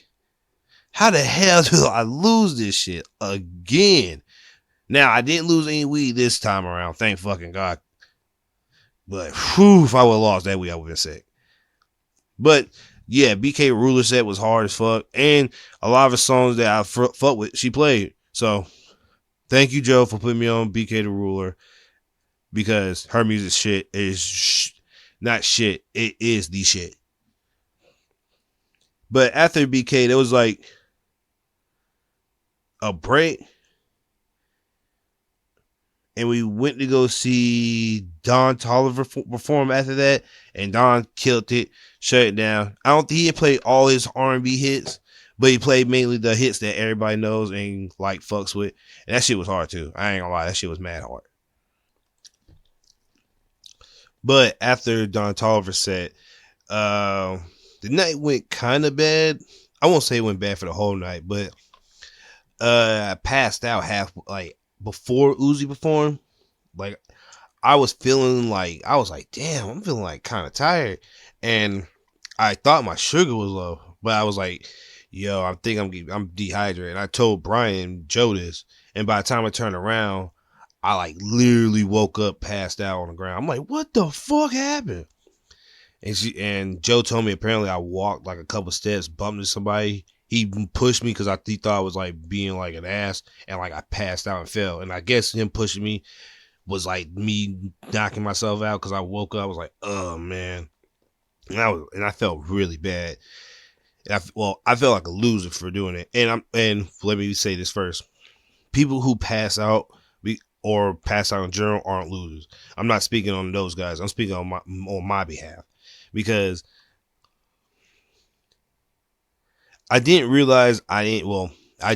A: How the hell did I lose this shit again? Now, I didn't lose any weed this time around. Thank fucking God. But, whew, if I would have lost that weed, I would have been sick. But, yeah, BK Ruler set was hard as fuck. And a lot of the songs that I fuck with, she played. So, thank you, Joe, for putting me on BK the Ruler. Because her music shit is not shit. It is the shit. But after BK, there was like a break. And we went to go see Don Toliver perform after that. And Don killed it, shut it down. I don't think he had played all his R&B hits, but he played mainly the hits that everybody knows and like fucks with. And that shit was hard too. I ain't gonna lie, that shit was mad hard. But after Don Toliver set, the night went kind of bad. I won't say it went bad for the whole night, but I passed out before Uzi performed. Like, I was feeling like, damn, I'm feeling like kind of tired. And I thought my sugar was low, but I was like, yo, I think I'm dehydrated. And I told Brian and Joe this. And by the time I turned around, I like literally woke up, passed out on the ground. I'm like, what the fuck happened? And Joe told me apparently I walked like a couple steps, bumped into somebody. He pushed me because he thought I was like being like an ass, and like I passed out and fell. And I guess him pushing me was like me knocking myself out because I woke up. I was like, oh man, and I felt really bad. And I felt like a loser for doing it. And let me say this first: people who pass out or pass out in general aren't losers. I'm not speaking on those guys. I'm speaking on my behalf, because I didn't realize I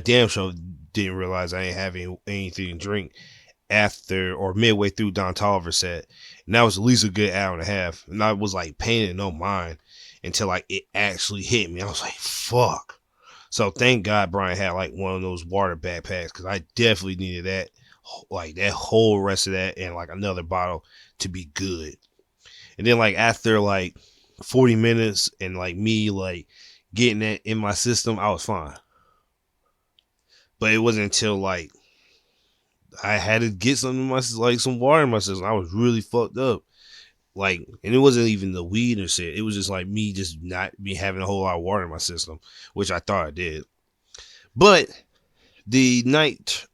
A: damn sure didn't realize I ain't having anything to drink after or midway through Don Toliver set. And that was at least a good hour and a half. And I was like paying it no mind until like it actually hit me. I was like, fuck. So thank God Brian had like one of those water backpacks, because I definitely needed that. Like that whole rest of that and like another bottle to be good. And then like after like 40 minutes and like me like getting that in my system, I was fine. But it wasn't until like I had to get something in my, like some water in my system. I was really fucked up. Like, and it wasn't even the weed or shit. It was just like me just not be having a whole lot of water in my system, which I thought I did. But the night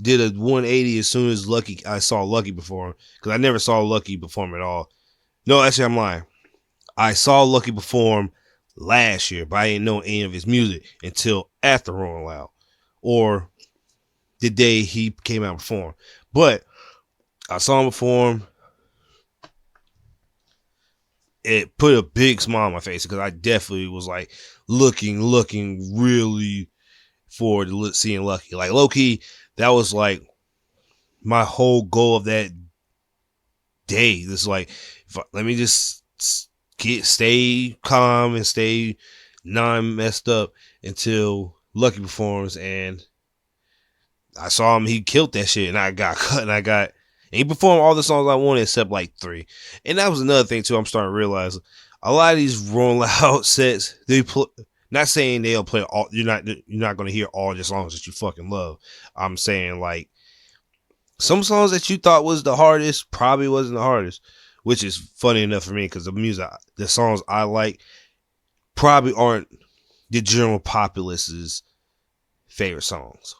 A: did a 180 as soon as I saw Lucky perform, because I never saw Lucky perform at all. No, actually, I'm lying. I saw Lucky perform last year, but I didn't know any of his music until after Rolling Loud, or the day he came out and performed. But I saw him perform. It put a big smile on my face, because I definitely was like looking really forward to seeing Lucky. Like low key, that was like my whole goal of that day. This is like, let me just stay calm and stay non-messed up until Lucky performs. And I saw him, he killed that shit, and I got cut, and he performed all the songs I wanted except like 3. And that was another thing too. I'm starting to realize a lot of these Rolling Loud sets, they not saying they'll play all. You're not going to hear all the songs that you fucking love. I'm saying like some songs that you thought was the hardest probably wasn't the hardest, which is funny enough for me, because the songs I like probably aren't the general populace's favorite songs.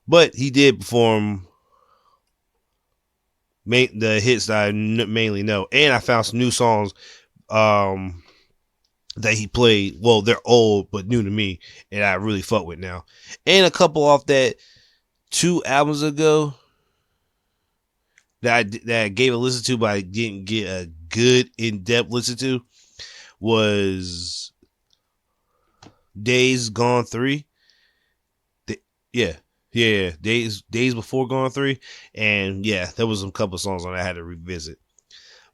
A: But he did perform the hits that I mainly know, and I found some new songs that he played. Well, they're old but new to me, and I really fuck with now. And a couple off that 2 albums ago that I gave a listen to, but I didn't get a good in-depth listen to was Days Gone 3. Yeah. Days Before Gone 3. And yeah, there was a couple of songs on that I had to revisit.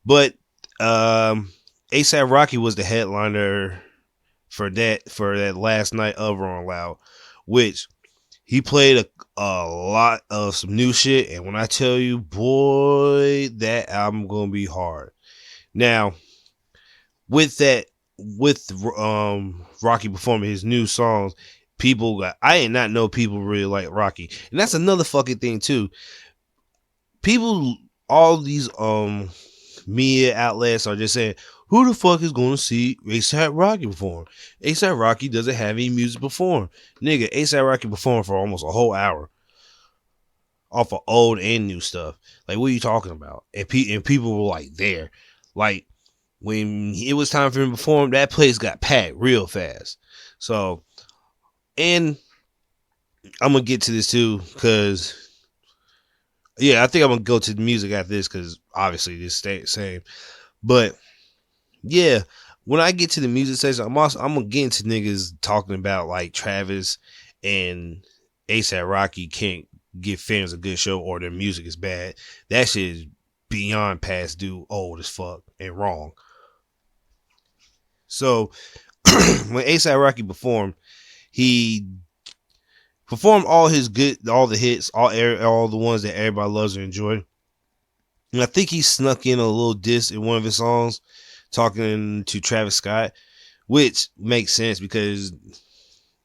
A: But ASAP Rocky was the headliner for that last night of Rolling Loud, which he played a lot of some new shit. And when I tell you, boy, that album gonna be hard. Now, with Rocky performing his new songs, I did not know people really like Rocky. And that's another fucking thing too. People, all these media outlets are just saying, who the fuck is going to see ASAP Rocky perform? ASAP Rocky doesn't have any music perform. Nigga, ASAP Rocky performed for almost a whole hour off of old and new stuff. Like, what are you talking about? And people were like there. Like, when it was time for him to perform, that place got packed real fast. So, and I'm going to get to this too, because, yeah, I think I'm going to go to the music after this, because obviously this stay the same. But, yeah, when I get to the music section, I'm going to get into niggas talking about, like, Travis and ASAP Rocky can't give fans a good show or their music is bad. That shit is beyond past due, old as fuck, and wrong. So, when ASAP Rocky performed, he performed all the hits, all the ones that everybody loves and enjoy. And I think he snuck in a little diss in one of his songs, talking to Travis Scott, which makes sense because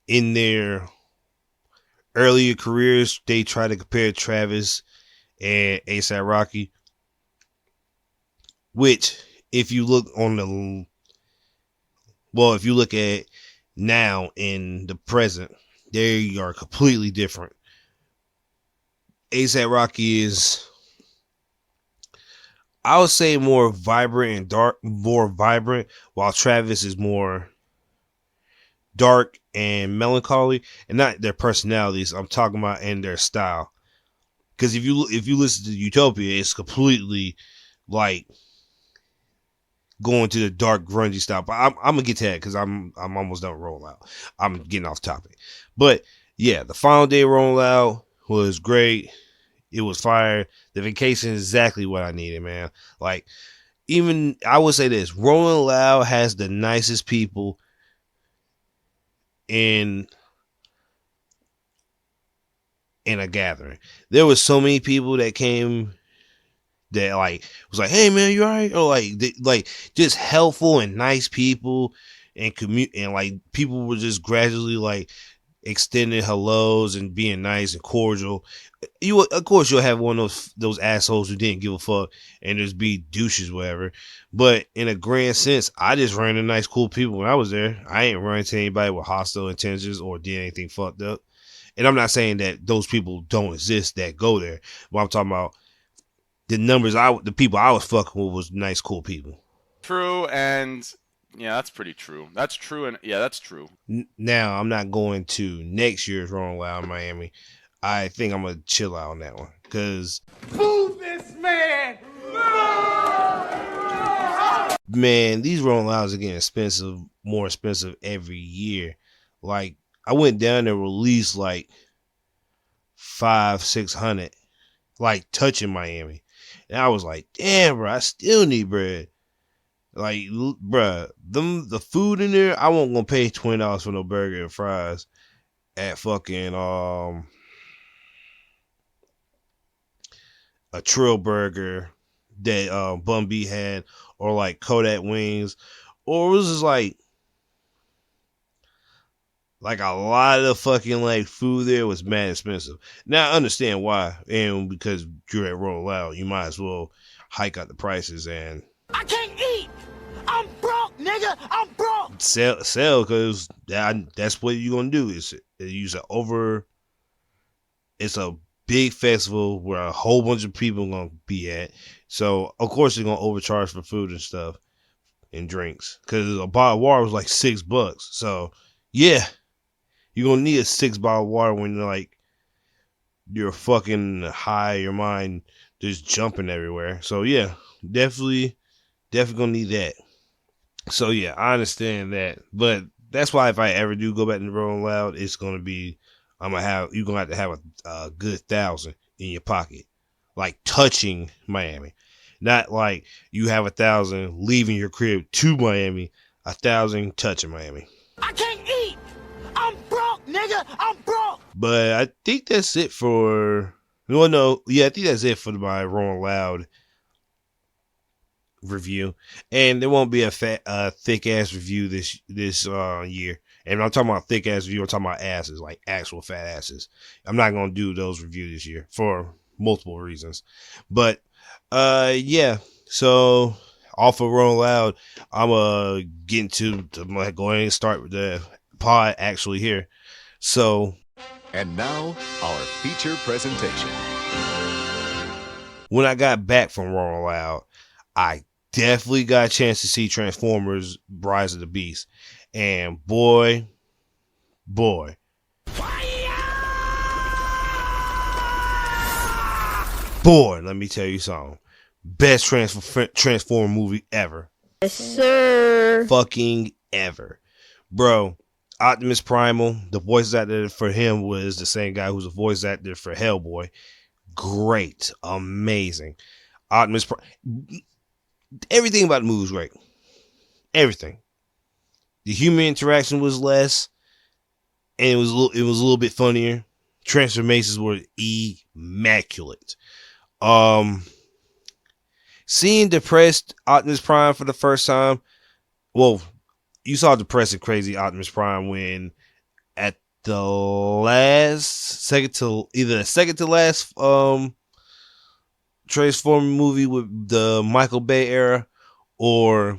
A: in their earlier careers, they try to compare Travis and ASAP Rocky, which if you look at now in the present, they are completely different. ASAP Rocky is, I would say, more vibrant and dark, more vibrant, while Travis is more dark and melancholy, and not their personalities. I'm talking about in their style. Because if you listen to Utopia, it's completely like going to the dark grungy style. But I'm gonna get to that because I'm almost done rolling out. I'm getting off topic. But yeah, the final day rolling out was great. It was fire. The vacation is exactly what I needed, man. Like, even I would say this, Rolling Loud has the nicest people in a gathering. There was so many people that came that like was like, "Hey man, you alright?" Or like just helpful and nice people, and and like people were just gradually like extending hellos and being nice and cordial. Of course you'll have one of those assholes who didn't give a fuck and just be douches, whatever. But in a grand sense, I just ran into nice, cool people when I was there. I ain't run into anybody with hostile intentions or did anything fucked up. And I'm not saying that those people don't exist that go there, but I'm talking about the people I was fucking with was nice, cool people.
G: True, and yeah, that's pretty true. That's true, and yeah, that's true.
A: Now, I'm not going to next year's Rolling Loud in Miami. I think I'm going to chill out on that one. Because,
E: Move this man!
A: man, these Rolling Louds are getting more expensive every year. Like, I went down and released like 500-600, like touching Miami. And I was like, damn, bro, I still need bread. Like, bruh, the food in there, I won't gonna pay $20 for no burger and fries at fucking a Trill Burger that Bun B had, or like Kodak Wings, or it was just like a lot of the fucking like food there was mad expensive. Now I understand why, and because you're at Rolling Loud, you might as well hike up the prices and
E: I can't eat! I'm broke, nigga! I'm broke!
A: sell because that's what you're gonna do. It's a big festival where a whole bunch of people are gonna be at. So of course they're gonna overcharge for food and stuff and drinks. Cause a bottle of water was like $6. So yeah, you're gonna need a 6 bottle of water when you're fucking high, your mind just jumping everywhere. So yeah, definitely Definitely gonna need that. So yeah, I understand that, but that's why if I ever do go back to Rolling Loud, it's gonna be you're gonna have to have a good 1,000 in your pocket, like touching Miami, not like you have 1,000 leaving your crib to Miami, 1,000 touching Miami.
E: I can't eat. I'm broke, nigga. I'm broke.
A: But I think that's it for. No, yeah, I think that's it for my Rolling Loud review, and there won't be a thick ass review this year. And when I'm talking about thick ass review, I'm talking about asses, like actual fat asses. I'm not gonna do those reviews this year for multiple reasons. But yeah. So off of Rolling Loud, I'm getting to go ahead and start with the pod actually here. So.
H: And now, our feature presentation.
A: When I got back from Rolling Loud, I definitely got a chance to see Transformers Rise of the Beast. And boy, let me tell you something. Best Transformer movie ever.
F: Yes, sir.
A: Fucking ever. Bro, Optimus Primal, the voice actor for him was the same guy who's a voice actor for Hellboy. Great. Amazing. Everything about the movie was great. Everything. The human interaction was less, and it was a little bit funnier. Transformations were immaculate. Seeing depressed Optimus Prime for the first time. Well, you saw depressed and crazy Optimus Prime when at the second to last Transformer movie with the Michael Bay era, or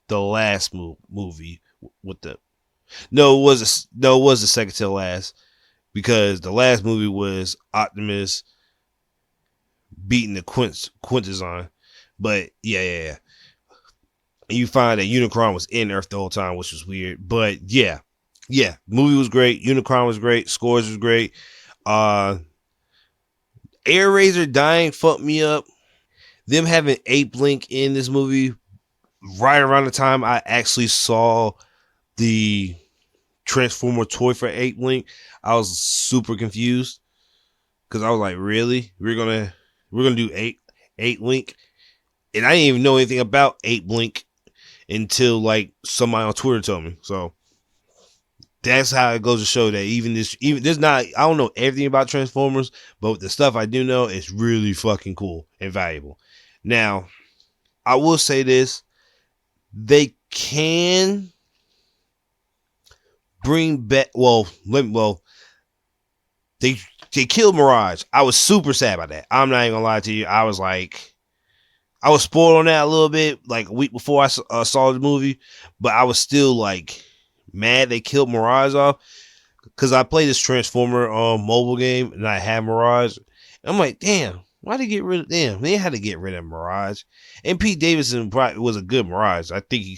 A: the last movie with the it was the second to last, because the last movie was Optimus beating the Quintessons. But yeah. And you find that Unicron was in Earth the whole time, which was weird. But yeah, movie was great. Unicron was great. Scores was great. Air Razor dying fucked me up. Them having Ape Link in this movie right around the time I actually saw the Transformer toy for Ape Link, I was super confused, because I was like, really? We're gonna do Ape Link? And I didn't even know anything about Ape Link until like somebody on Twitter told me. So that's how it goes to show that even there's not, I don't know everything about Transformers, but the stuff I do know is really fucking cool and valuable. Now, I will say this: they can bring back. They killed Mirage. I was super sad about that. I'm not even gonna lie to you. I was spoiled on that a little bit, like a week before I saw the movie, but I was still like mad they killed Mirage off, because I played this Transformer mobile game and I had Mirage. And I'm like, damn, why they get rid of them? They had to get rid of Mirage. And Pete Davidson probably was a good Mirage. I think he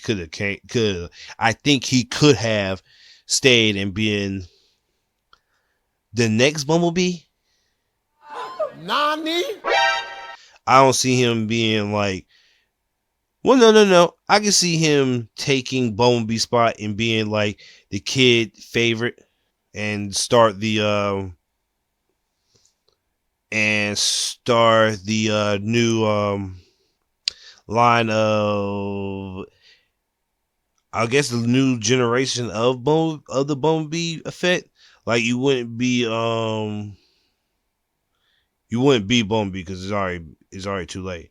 A: could have stayed and been the next Bumblebee.
E: Nani?
A: I don't see him being like, well, no. I can see him taking Bumblebee's spot and being like the kid favorite and start the new line of, I guess, the new generation of the Bumblebee effect. Like you wouldn't be Bumblebee because it's already too late.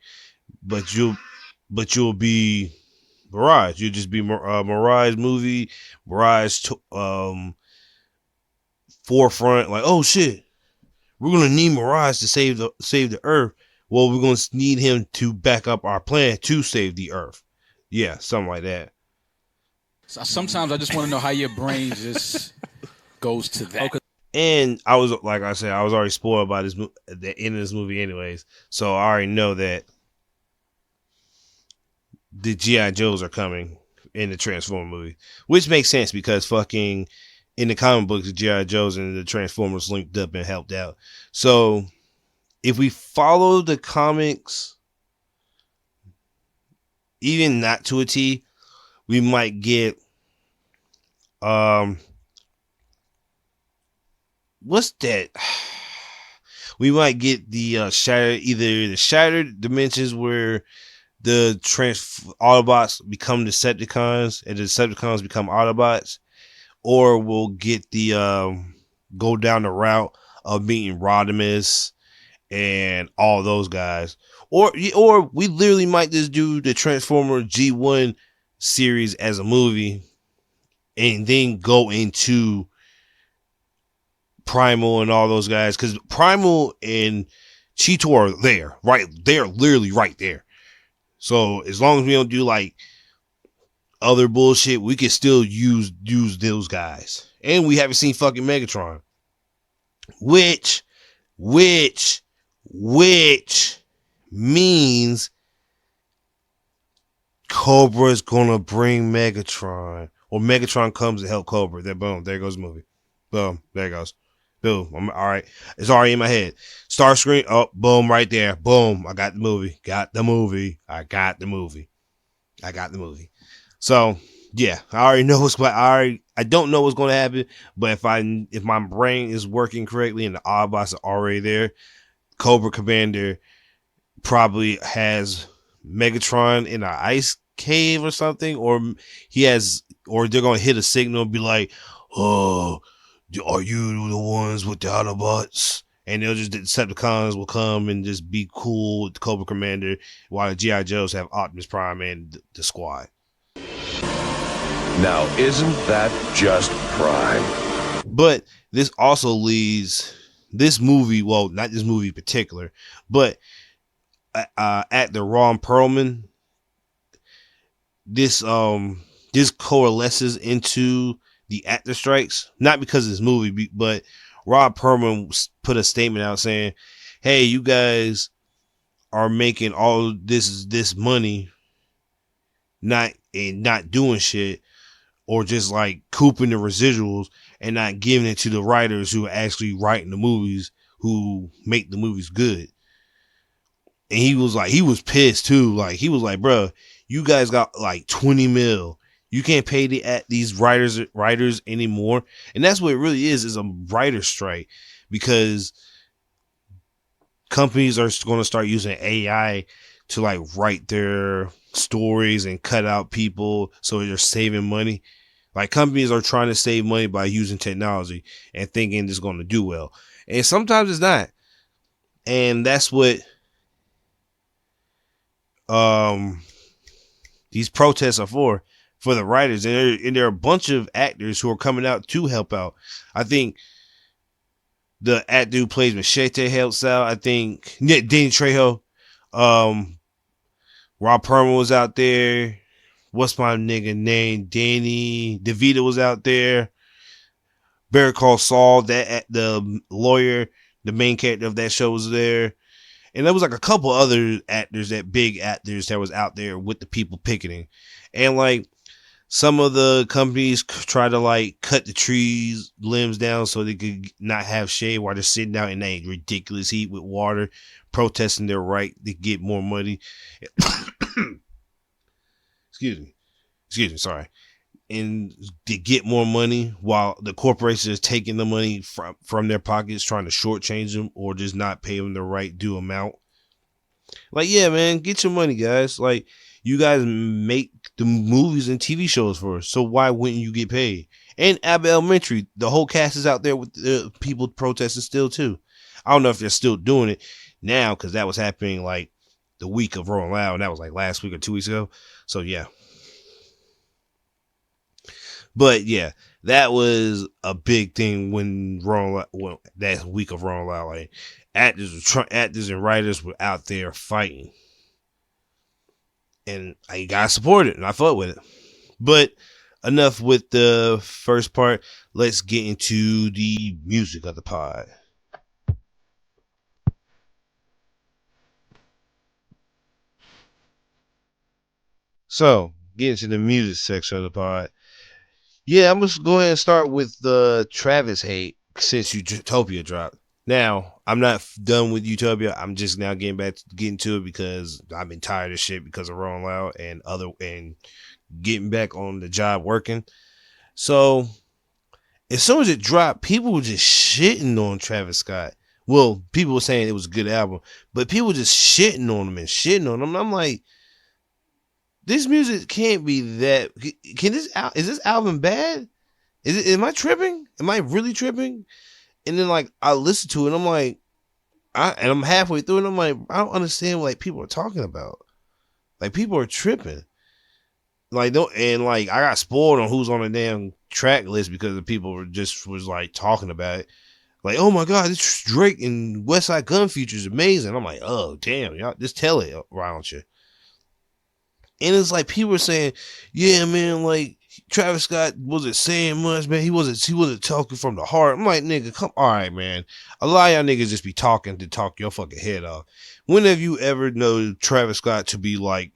A: But you'll be Mirage. You'll just be Mirage movie, Mirage forefront. Like, oh shit, we're gonna need Mirage to save the Earth. Well, we're gonna need him to back up our plan to save the Earth. Yeah, something like that.
I: So sometimes I just want to know how your brain just goes to that. Okay.
A: And I was, like I said, I was already spoiled by the end of this movie anyways. So I already know that the G.I. Joes are coming in the Transformer movie, which makes sense because fucking in the comic books, the G.I. Joes and the Transformers linked up and helped out. So if we follow the comics even not to a T, we might get what's that? We might get the shattered dimensions where the Autobots become Decepticons and the Decepticons become Autobots, or we'll get the go down the route of meeting Rodimus and all those guys, or we literally might just do the Transformer G1 series as a movie and then go into Primal and all those guys, because Primal and Cheetor are there, right? They're literally right there. So as long as we don't do like other bullshit, we can still use those guys. And we haven't seen fucking Megatron, which means Cobra's gonna bring Megatron, or Megatron comes to help Cobra. There, boom, there goes the movie. Boom, there it goes. Boom. All right. It's already in my head. Starscream. Oh, boom, right there. Boom. I got the movie. I got the movie. So yeah, I already know what's going. I don't know what's going to happen, but if my brain is working correctly and the Autobots are already there, Cobra Commander probably has Megatron in an ice cave or something, or they're gonna hit a signal and be like, "Oh, are you the ones with the Autobots?" And the Decepticons will come and just be cool with the Cobra Commander, while the G.I. Joes have Optimus Prime and the squad.
C: Now, isn't that just prime?
A: But this also leads this movie, well, not this movie in particular, but actor Ron Perlman, this coalesces into the actor strikes, not because of this movie, but Rob Perlman put a statement out saying, "Hey, you guys are making all this money, not doing shit, or just like cooping the residuals and not giving it to the writers who are actually writing the movies, who make the movies good." And he was pissed too. Like, he was like, "Bro, you guys got like 20 mil. You can't pay these writers anymore." And that's what it really is a writer's strike, because companies are going to start using AI to like write their stories and cut out people, so they're saving money. Like, companies are trying to save money by using technology and thinking it's going to do well, and sometimes it's not. And that's what these protests are for the writers, and there are a bunch of actors who are coming out to help out. I think the actor who plays Machete helps out. I think Danny Trejo, Rob Perlman was out there. What's my nigga name? Danny DeVito was out there. Better Call Saul, the lawyer, the main character of that show, was there. And there was like a couple other actors, big actors that was out there with the people picketing. And like, some of the companies try to like cut the trees limbs down so they could not have shade while they're sitting out in that ridiculous heat with water, protesting their right to get more money. Excuse me, sorry. And to get more money, while the corporation is taking the money from their pockets, trying to shortchange them or just not pay them the right due amount. Like, yeah, man, get your money, guys. Like, you guys make the movies and TV shows for us, so why wouldn't you get paid? And Abbott Elementary, the whole cast is out there with the people protesting still too. I don't know if they're still doing it now, because that was happening like the week of Rolling Loud, and that was like last week or 2 weeks ago. So yeah. But yeah, that was a big thing when that week of Rolling Loud, like actors and writers were out there fighting. And I got supported, and I fought with it. But enough with the first part. Let's get into the music of the pod. So, get into the music section of the pod. Yeah, I'm just go ahead and start with the Travis hate since Utopia dropped. Now, I'm not done with Utopia. I'm just now getting to it because I've been tired of shit because of Rolling Loud and getting back on the job working. So as soon as it dropped, people were just shitting on Travis Scott. Well, people were saying it was a good album, but people were just shitting on him and shitting on him. And I'm like, this music can't be that. Is this album bad? Am I tripping? Am I really tripping? And then like I listened to it, and I'm like, I'm halfway through, and I'm like, I don't understand what like people are talking about. Like people are tripping. Like don't and like I got spoiled on who's on the damn track list because the people was like talking about it. Like, oh my god, this Drake and West Side Gun feature is amazing. I'm like, oh damn, y'all just tell it, why don't you? And it's like people were saying, yeah, man, like Travis Scott wasn't saying much, man. He wasn't talking from the heart. I'm like, nigga, come all right, man. A lot of y'all niggas just be talking to talk your fucking head off. When have you ever known Travis Scott to be like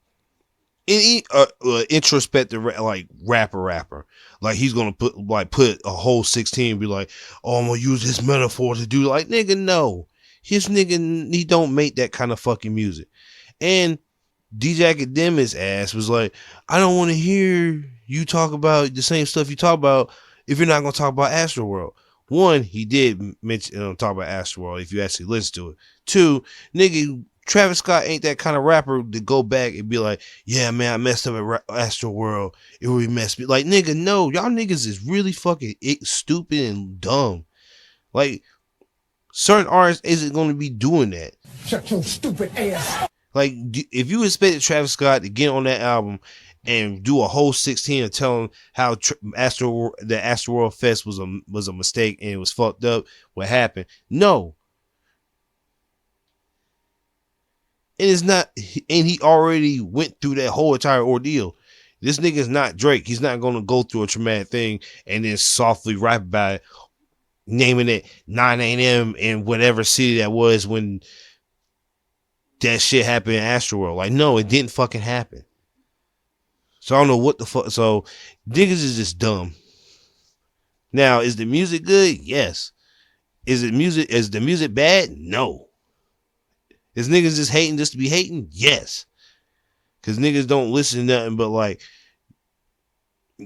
A: introspective like rapper? Like he's gonna put a whole 16 and be like, oh, I'm gonna use this metaphor to do like nigga, no. His nigga, he don't make that kind of fucking music. And DJ Academic's ass was like, I don't want to hear you talk about the same stuff you talk about if you're not going to talk about Astroworld. One, he did mention talk about Astroworld if you actually listen to it. Two, nigga, Travis Scott ain't that kind of rapper to go back and be like, yeah, man, I messed up at Astroworld. It really messed me. Like, nigga, no, y'all niggas is really fucking stupid and dumb. Like, certain artists isn't going to be doing that.
E: Shut your stupid ass.
A: Like, if you expected Travis Scott to get on that album and do a whole 16 and tell him how the Astroworld Fest was a mistake and it was fucked up, what happened? No. And it's not, and he already went through that whole entire ordeal. This nigga's not Drake. He's not going to go through a traumatic thing and then softly rap about it, naming it 9 a.m. in whatever city that was when that shit happened in Astroworld. Like, no, it didn't fucking happen. So I don't know what the fuck. So niggas is just dumb. Now, is the music good? Yes. Is the music bad? No. Is niggas just hating just to be hating? Yes. Cause niggas don't listen to nothing but like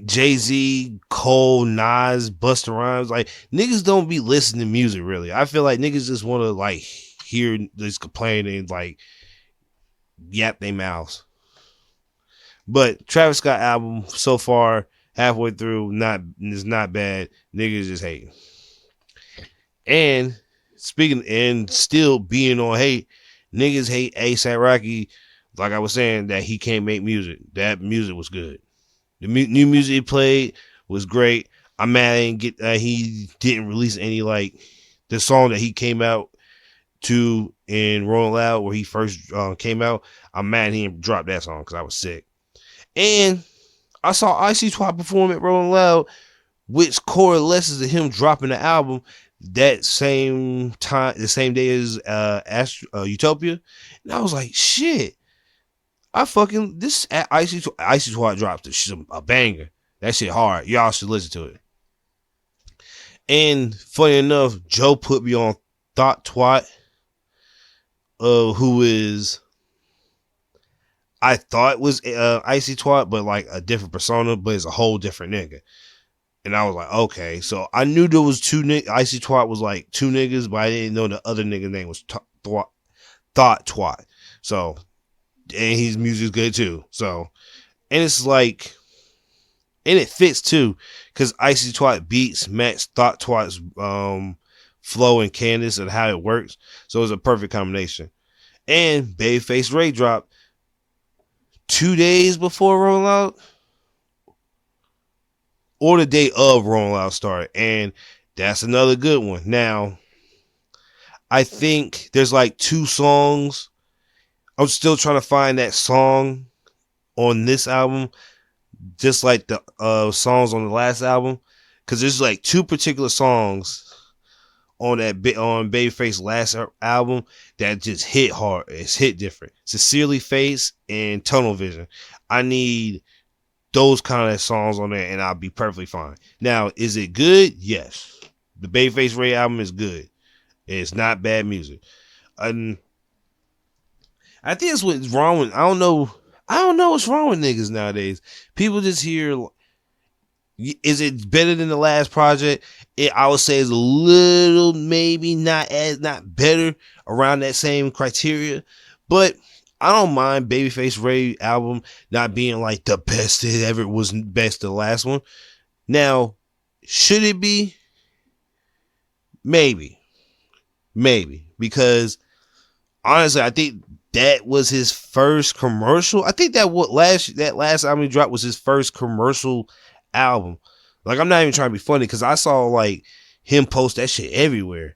A: Jay-Z, Cole, Nas, Busta Rhymes. Like niggas don't be listening to music really. I feel like niggas just want to like hear this complain and like yap their mouths. But Travis Scott album so far, halfway through, is not bad. Niggas just hating. And speaking and still being on hate, niggas hate A$AP Rocky. Like I was saying, that he can't make music. That music was good. The new music he played was great. I'm mad he didn't release any like the song that he came out to in Rolling Loud where he first came out. I'm mad he didn't drop that song because I was sick. And I saw Icy Twat perform at Rolling Loud, which coalesces to him dropping the album that same time, the same day as Utopia. And I was like, shit. This Icy Twat dropped a banger. That shit hard. Y'all should listen to it. And funny enough, Joe put me on Thought Twat, who is, I thought was Icy Twat, but like a different persona, but it's a whole different nigga. And I was like, okay. So I knew there was two niggas. Icy Twat was like two niggas, but I didn't know the other nigga's name was Thought Twat. So, and his music's good too. So, and it's like, and it fits too, because Icy Twat beats match Thought Twat's flow and cadence and how it works. So it's a perfect combination. And Babyface Ray dropped 2 days before Rollout, or the day of Rollout started, and that's another good one. Now, I think there's like 2 songs. I'm still trying to find that song on this album, just like the songs on the last album, because there's like 2 particular songs on Babyface's last album that just hit hard. It's hit different. Sincerely Face and Tunnel Vision. I need those kind of songs on there and I'll be perfectly fine. Now, is it good? Yes. The Babyface Ray album is good. It's not bad music. And I think that's what's wrong with. I don't know what's wrong with niggas nowadays. People just hear. Is it better than the last project? I would say it's a little, maybe not better, around that same criteria. But I don't mind Babyface Ray album not being like the best it ever was, best the last one. Now, should it be? Maybe, because honestly, I think that was his first commercial. I think that last album he dropped was his first commercial album. Like, I'm not even trying to be funny, because I saw like him post that shit everywhere.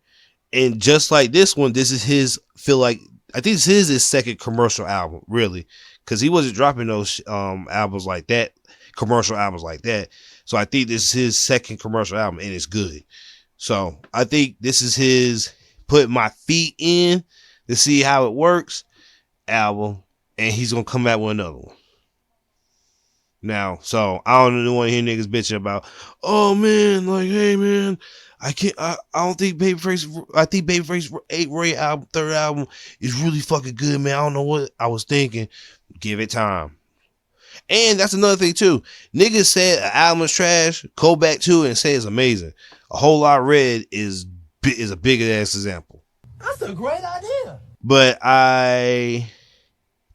A: And just like this one, this is his, I think this is his second commercial album, really, because he wasn't dropping those albums like that, commercial albums like that. So I think this is his second commercial album, and it's good. So I think this is his put my feet in to see how it works album, and he's gonna come out with another one. Now, so I don't want to hear niggas bitching about, oh man, like, hey man, I don't think Babyface 8 Ray album, third album, is really fucking good, man. I don't know what I was thinking. Give it time. And that's another thing too. Niggas said an album is trash, go back to it and say it's amazing. A Whole Lot Red is a big ass example.
D: That's a great idea.
A: But I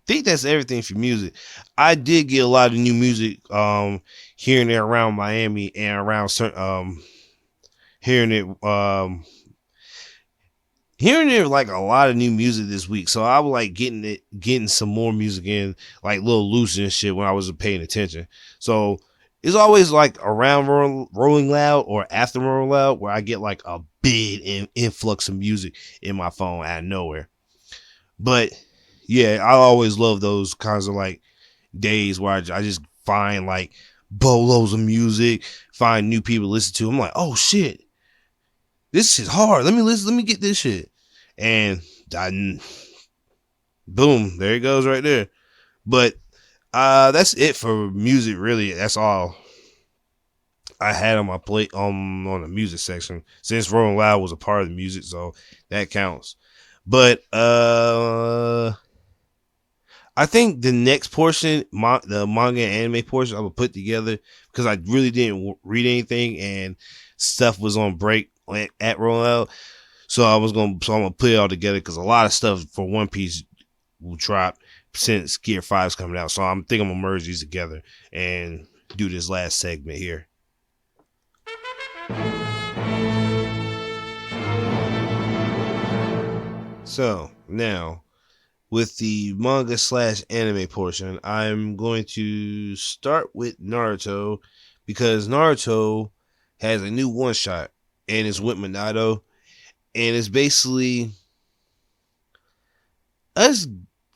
A: think that's everything for music. I did get a lot of new music here and there around Miami and around certain hearing it like a lot of new music this week. So I was like getting some more music in, like Lil Lucy and shit, when I wasn't paying attention. So it's always like around Rolling Loud or after Rolling Loud where I get like a big influx of music in my phone out of nowhere. But yeah, I always love those kinds of like days where I just find like bolos of music, find new people to listen to. I'm like, oh shit, this is hard. Let me get this shit. And boom, there it goes right there. But that's it for music, really. That's all I had on my plate on the music section, since Rolling Loud was a part of the music, so that counts. But I think the next portion, the manga and anime portion, I'm gonna put together, because I really didn't read anything and stuff was on break at Rolling Out. So I'm gonna put it all together, because a lot of stuff for One Piece will drop since Gear 5 is coming out. So I'm gonna merge these together and do this last segment here. So now, with the manga / anime portion, I'm going to start with Naruto, because Naruto has a new one shot, and it's with Minato, and it's basically us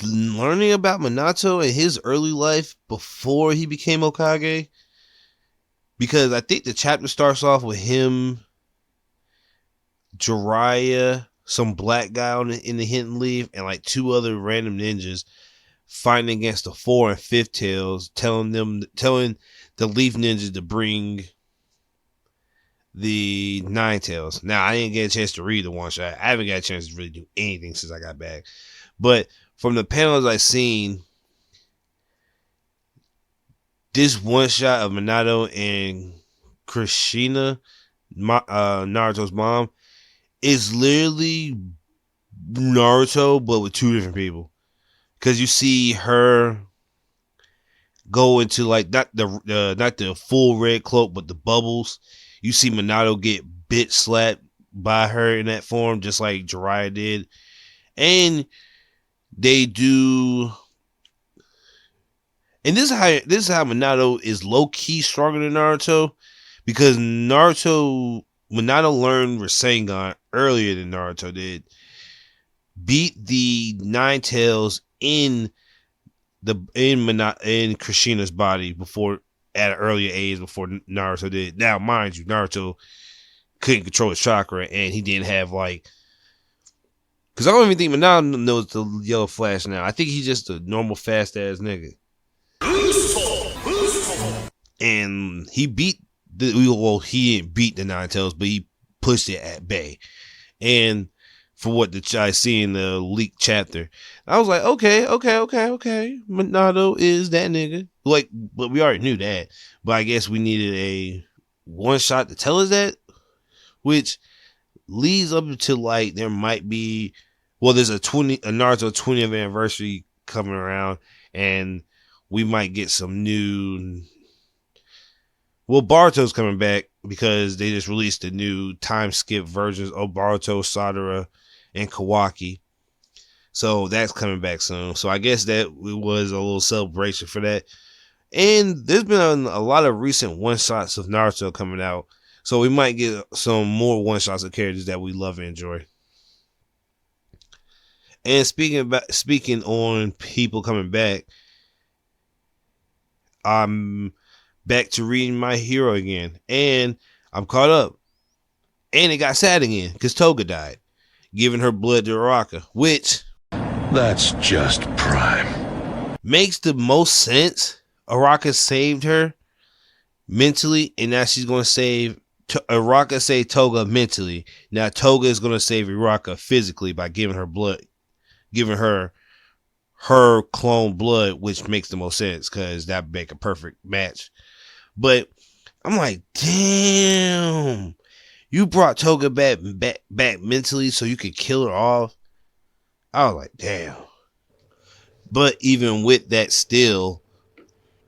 A: learning about Minato and his early life before he became Hokage, because I think the chapter starts off with him, Jiraiya, some black guy in the Hidden Leaf, and like 2 other random ninjas fighting against the 4 and 5th tails, telling the Leaf ninjas to bring the 9 tails. Now, I didn't get a chance to read the one shot. I haven't got a chance to really do anything since I got back. But from the panels I've seen, this one shot of Minato and Kushina, Naruto's mom, is literally Naruto, but with 2 different people. Because you see her go into like not the full red cloak, but the bubbles. You see Minato get bit slapped by her in that form, just like Jiraiya did. And they do. And this is how Minato is low key stronger than Naruto, because Minato learned Rasengan earlier than Naruto did. Beat the 9 tails in Kushina's body before, at an earlier age, before Naruto did. Now, mind you, Naruto couldn't control his chakra, and he didn't have like, because I don't even think Minato knows the yellow flash now. I think he's just a normal fast ass nigga. And he beat he didn't beat the 9 tails, but he pushed it at bay. And for what I see in the leaked chapter. I was like, okay. Monado is that nigga. Like, but we already knew that. But I guess we needed a one shot to tell us that, which leads up to like there might be, well, there's a Naruto 20th anniversary coming around, and we might get some new. Well, Boruto's coming back because they just released the new time skip versions of Boruto, Sadara, and Kawaki. So that's coming back soon. So I guess that was a little celebration for that. And there's been a lot of recent one-shots of Naruto coming out. So we might get some more one-shots of characters that we love and enjoy. And speaking on people coming back, I'm back to reading My Hero again. And I'm caught up. And it got sad again because Toga died, giving her blood to Araka, which
C: That's just prime.
A: makes the most sense. Araka saved her mentally, and now she's going to save Araka saved Toga mentally. Now Toga is going to save Araka physically by giving her blood, giving her clone blood, which makes the most sense because that'd make a perfect match. But I'm like, damn, you brought Toga back mentally so you could kill her off. I was like, damn. But even with that, still,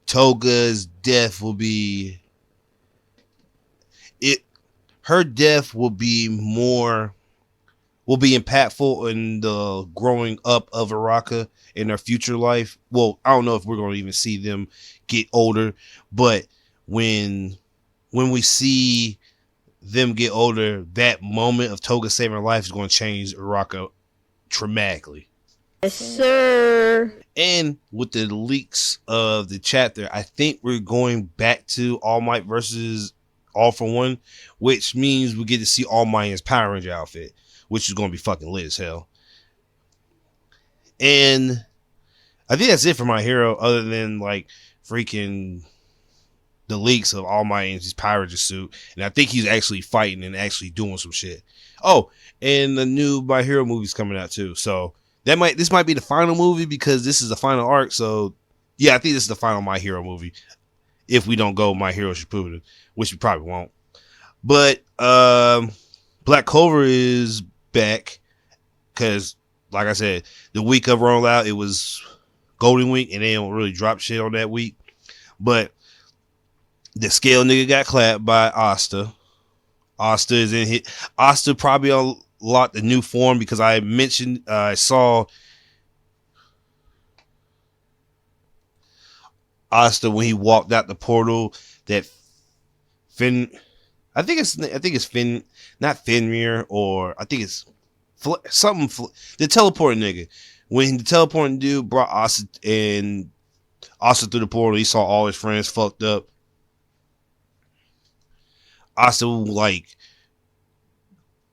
A: Toga's death will be her death will be impactful in the growing up of Araka in her future life. Well, I don't know if we're going to even see them get older, but when we see them get older, that moment of Toga saving her life is going to change Araka dramatically.
F: Yes, sir.
A: And with the leaks of the chapter, I think we're going back to All Might versus All for One, which means we get to see All Might in his Power Ranger outfit, which is going to be fucking lit as hell. And I think that's it for My Hero, other than like freaking the leaks of All Might in his Power Ranger suit. And I think he's actually fighting and actually doing some shit. Oh, and the new My Hero movie's coming out too. So this might be the final movie because this is the final arc. So yeah, I think this is the final My Hero movie. If we don't go My Hero Shippuden, which we probably won't. But Black Clover is back because, like I said, the week of rollout, it was Golden Week, and they don't really drop shit on that week. But the scale nigga got clapped by Asta. Asta is in hit. Asta probably unlocked the new form because I mentioned I saw Asta when he walked out the portal. That Finn, I think it's Finn, not Fenrir, or I think it's the teleporting nigga. When the teleporting dude brought Asta through the portal, he saw all his friends fucked up. Asta like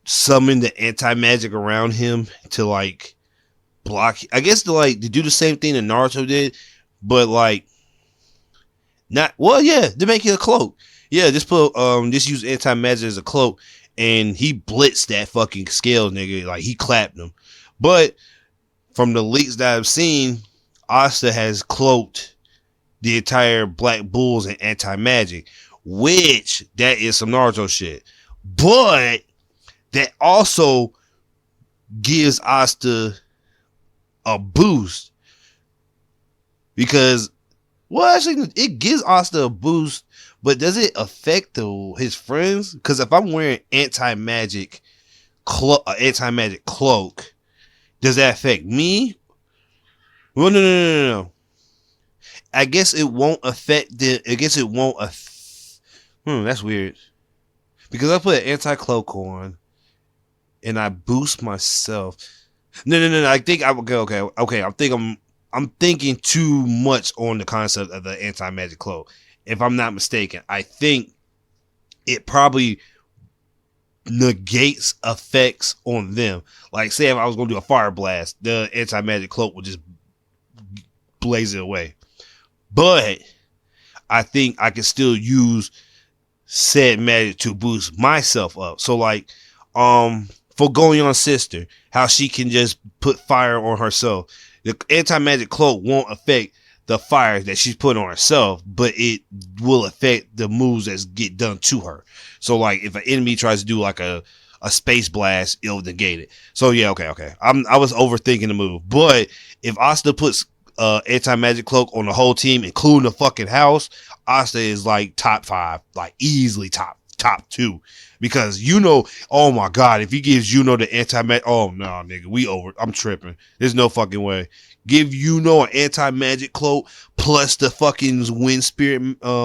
A: summoned the anti-magic around him to like block, I guess to do the same thing that Naruto did, but like to make it a cloak. Yeah, just use anti-magic as a cloak, and he blitzed that fucking scale nigga, like he clapped him. But from the leaks that I've seen, Asta has cloaked the entire Black Bulls in anti-magic, which that is some Naruto shit. But that also gives Asta a boost because, well, actually, it gives Asta a boost, but does it affect his friends? Because if I'm wearing anti-magic cloak, does that affect me? Well, no. I guess it won't affect the. I guess it won't. That's weird. Because I put an anti-cloak on, and I boost myself. No. I think I would go. Okay. I'm thinking too much on the concept of the anti-magic cloak. If I'm not mistaken, I think it probably negates effects on them. Like, say if I was going to do a fire blast, the anti-magic cloak would just blaze it away. But I think I can still use said magic to boost myself up. So like, for Goyon's sister, how she can just put fire on herself. The anti-magic cloak won't affect the fire that she's put on herself, but it will affect the moves that get done to her. So like if an enemy tries to do like a space blast, it'll negate it. So yeah, okay. I was overthinking the move. But if Asta puts anti-magic cloak on the whole team, including the fucking house, Asta is like top 5, like easily top 2. Because oh my god, if he gives the anti-magic, oh no, nigga, I'm tripping. There's no fucking way. Give an anti-magic cloak plus the fucking wind spirit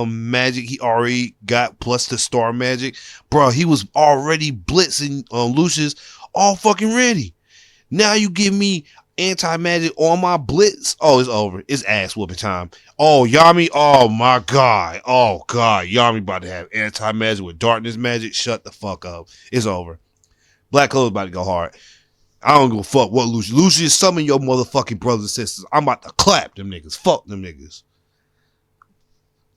A: magic he already got plus the star magic. Bro, he was already blitzing Lucius all fucking ready. Now you give me anti-magic on my blitz. Oh, it's over. It's ass whooping time. Oh, Yami. Oh my god. Oh god. Yami about to have anti-magic with darkness magic. Shut the fuck up. It's over. Black Clover's about to go hard. I don't give a fuck what Lucius. Lucius, summon your motherfucking brothers and sisters. I'm about to clap them niggas. Fuck them niggas.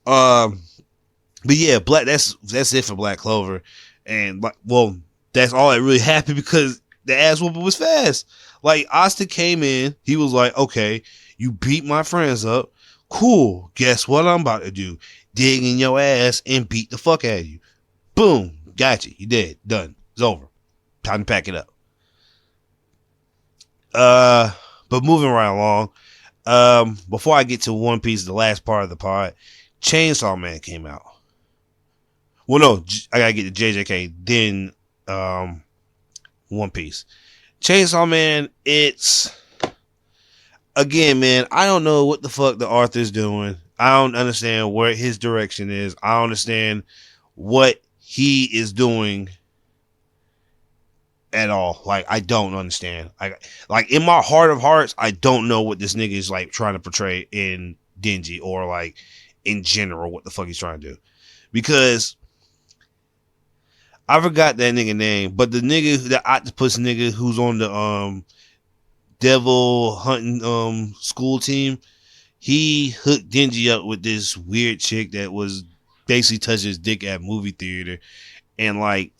A: But yeah, that's it for Black Clover. And well, that's all that really happened because the ass whooping was fast. Like Asta came in, he was like, okay, you beat my friends up. Cool. Guess what I'm about to do? Dig in your ass and beat the fuck out of you. Boom. Got you. You dead. Done. It's over. Time to pack it up. But moving right along, before I get to One Piece, the last part of the pod, Chainsaw Man came out. Well, no, I gotta get to JJK, then, One Piece. Chainsaw Man, it's, again, man, I don't know what the fuck the author's doing. I don't understand where his direction is. I don't understand what he is doing at all. Like, I don't understand. Like in my heart of hearts, I don't know what this nigga is like trying to portray in Denji or like in general what the fuck he's trying to do. Because I forgot that nigga name, but the octopus nigga who's on the devil hunting school team, he hooked Denji up with this weird chick that was basically touching his dick at movie theater, and like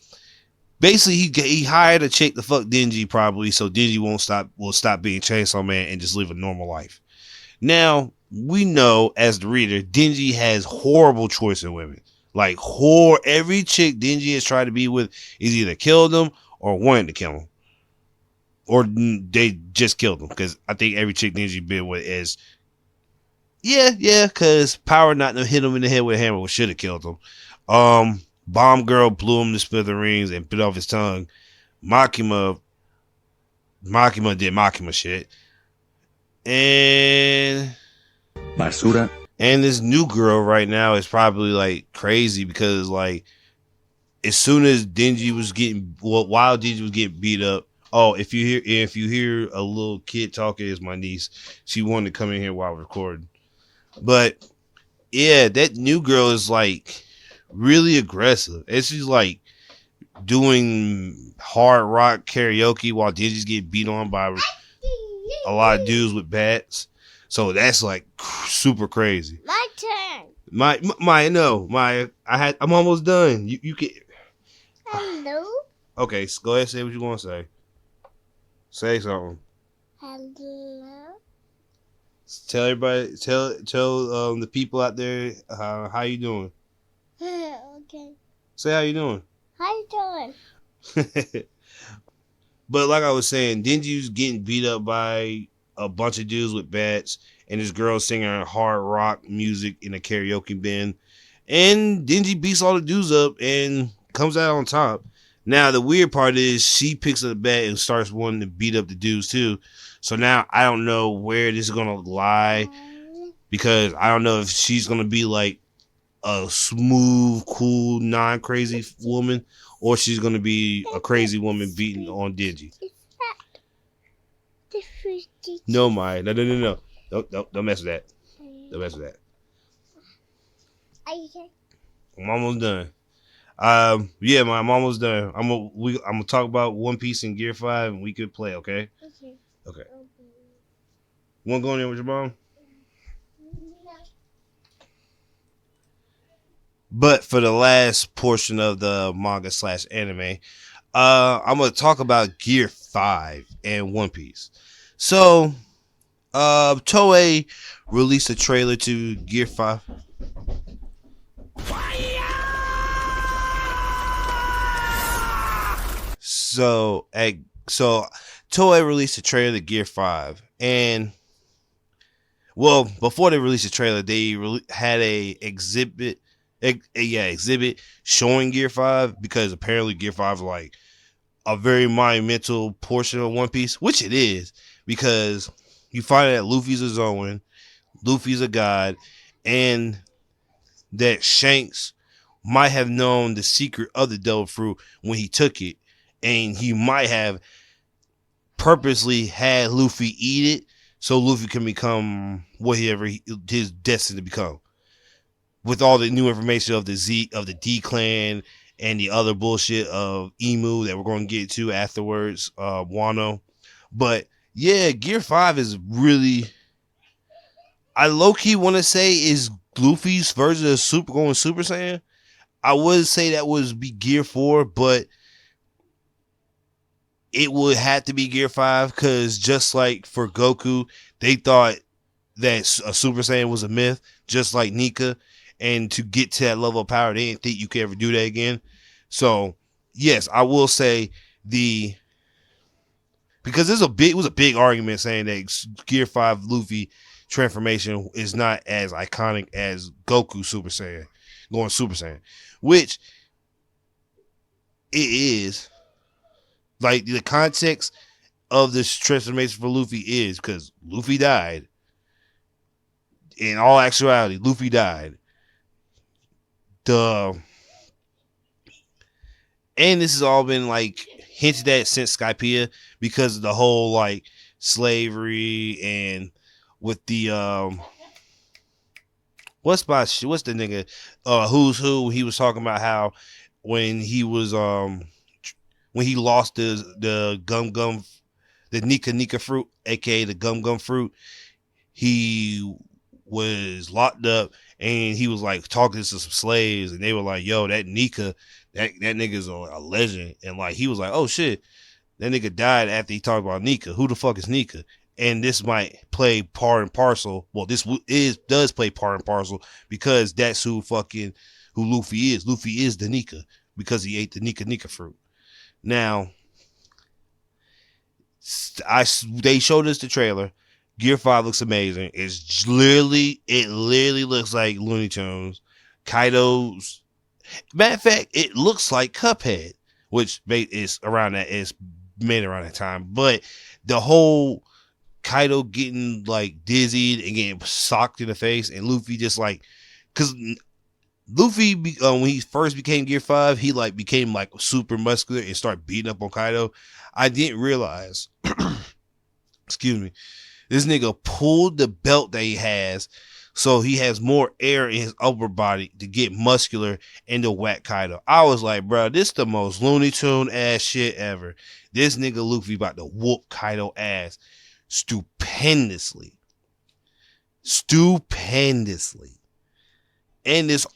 A: basically he hired a chick to fuck Denji probably so Denji will stop being Chainsaw Man and just live a normal life. Now we know as the reader, Denji has horrible choice in women. Like every chick Denji has tried to be with is either killed him or wanted to kill him, or they just killed him. Because I think every chick Denji been with is because Power not to hit him in the head with a hammer should have killed him. Bomb Girl blew him to smithereens and bit off his tongue. Makima did Makima shit, and
C: Basura.
A: And this new girl right now is probably like crazy because like as soon as Denji was while Denji was getting beat up. Oh, if you hear a little kid talking, it's my niece. She wanted to come in here while recording. But yeah, that new girl is like really aggressive. And she's like doing hard rock karaoke while Denji's getting beat on by a lot of dudes with bats. So that's like super crazy.
F: My turn.
A: I'm almost done. You can.
F: Hello.
A: Okay, so go ahead and say what you want to say. Say something.
F: Hello.
A: Tell everybody. Tell the people out there how you doing.
F: Okay.
A: Say how you doing.
F: How you doing?
A: But like I was saying, Denji's getting beat up by a bunch of dudes with bats, and this girl singing hard rock music in a karaoke band, and Denji beats all the dudes up and comes out on top. Now the weird part is she picks up the bat and starts wanting to beat up the dudes too. So now I don't know where this is gonna lie, because I don't know if she's gonna be like a smooth, cool, non-crazy woman, or she's gonna be a crazy woman beating on Denji. No, Maya. No. Don't mess with that. Don't mess with that.
F: Okay.
A: I'm almost done. Yeah, I'm almost done. I'm gonna talk about One Piece and Gear 5, and we could play, okay? Okay. You wanna go in there with your mom? But for the last portion of the manga / anime, I'm gonna talk about Gear 5 and One Piece. So, Toei released a trailer to Gear 5. So Toei released a trailer to Gear 5, and well, before they released the trailer, they had a exhibit showing Gear 5, because apparently Gear 5 is like a very monumental portion of One Piece, which it is, because you find that Luffy's a Zoan, Luffy's a god, and that Shanks might have known the secret of the Devil Fruit when he took it, and he might have purposely had Luffy eat it so Luffy can become whatever his destined to become. With all the new information of the D Clan and the other bullshit of Emu that we're going to get to afterwards, Wano. But yeah, Gear 5 is really, I low-key want to say, is Luffy's version of Super Saiyan. I would say that would be Gear 4, but it would have to be Gear 5, because just like for Goku, they thought that a Super Saiyan was a myth, just like Nika. And to get to that level of power, they didn't think you could ever do that again. So, yes, I will say because it was a big argument saying that Gear 5 Luffy transformation is not as iconic as Goku Super Saiyan, going Super Saiyan, which it is. Like, the context of this transformation for Luffy is because Luffy died. In all actuality, Luffy died. And this has all been like hinted at since Skypiea, because of the whole like slavery, and with the what's the nigga Who's Who, he was talking about how when he was when he lost the Nika fruit, aka the gum fruit, he was locked up, and he was like talking to some slaves, and they were like, yo, that Nika, that nigga's a legend. And like, he was like, oh shit, that nigga died after he talked about Nika. Who the fuck is Nika? And this might play part and parcel. Well, this does play part and parcel, because that's who Luffy is. Luffy is the Nika, because he ate the Nika fruit. Now, they showed us the trailer. Gear 5 looks amazing. It literally looks like Looney Tunes. Kaido's, matter of fact, it looks like Cuphead, which is made around that time. But the whole Kaido getting like dizzied and getting socked in the face, and Luffy just like, because Luffy, when he first became Gear 5, he like became like super muscular and started beating up on Kaido. I didn't realize, excuse me, this nigga pulled the belt that he has, so he has more air in his upper body to get muscular and to whack Kaido. I was like, bro, this the most Looney Tune ass shit ever. This nigga Luffy about to whoop Kaido ass stupendously. And this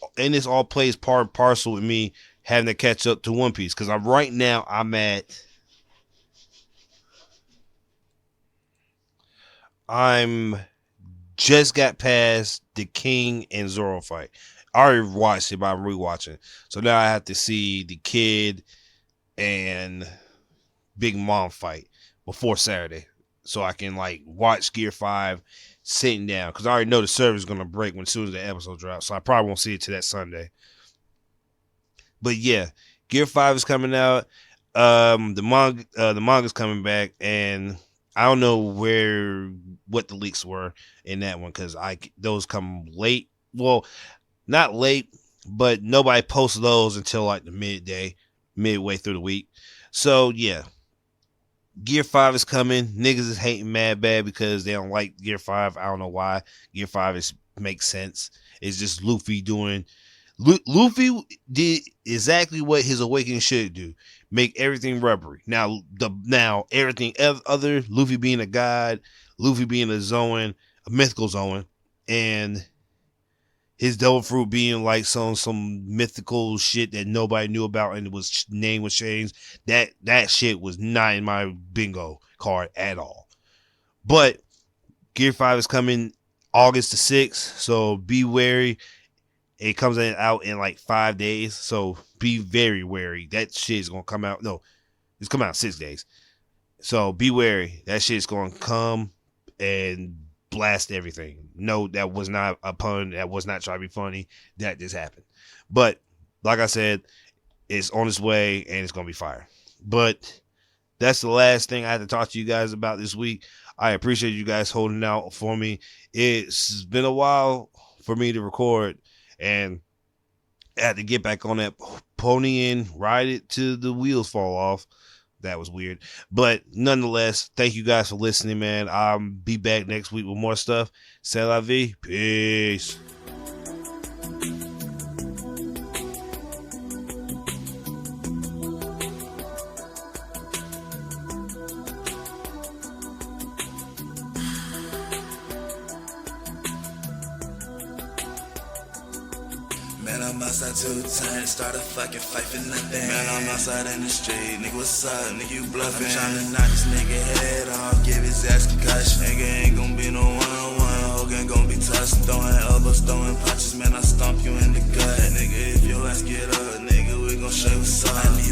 A: all plays part and parcel with me having to catch up to One Piece, because I'm just got past the King and Zoro fight. I already watched it, but I'm rewatching. So now I have to see the Kid and Big Mom fight before Saturday, so I can like watch Gear 5 sitting down, because I already know the server's gonna break as soon as the episode drops, so I probably won't see it till that Sunday. But yeah, Gear 5 is coming out. The manga's coming back, and I don't know what the leaks were in that one, because those come late. Well, not late, but nobody posted those until like the midway through the week. So yeah, Gear 5 is coming. Niggas is hating mad bad because they don't like Gear 5. I don't know why. Gear 5 makes sense. It's just Luffy doing. Luffy did exactly what his awakening should do: make everything rubbery. Now everything other, Luffy being a god, Luffy being a Zoan, a mythical Zoan, and his devil fruit being like some mythical shit that nobody knew about and name was changed. That shit was not in my bingo card at all. But Gear 5 is coming August the 6th, so be wary. It comes out in like 5 days, so be very wary. That shit is gonna come out. No, it's coming out in 6 days. So be wary. That shit's gonna come and blast everything. No, that was not a pun. That was not trying to be funny. That just happened. But like I said, it's on its way and it's gonna be fire. But that's the last thing I had to talk to you guys about this week. I appreciate you guys holding out for me. It's been a while for me to record, and I had to get back on that pony and ride it till the wheels fall off. That was weird. But nonetheless, thank you guys for listening, man. I'll be back next week with more stuff. C'est la vie. Peace.
B: Man, I'm outside 2 times, start a fucking fight for nothing. Man, I'm outside in the street, nigga, what's up? Nigga, you bluffing. I'm tryna knock this nigga head off, give his ass concussion. Nigga ain't gon' be no one-on-one, Hogan gon' be tossing, throwing elbows, throwing punches. Man, I stomp you in the gut. Nigga, if your ass get up, nigga, we gon' show you what's up. I need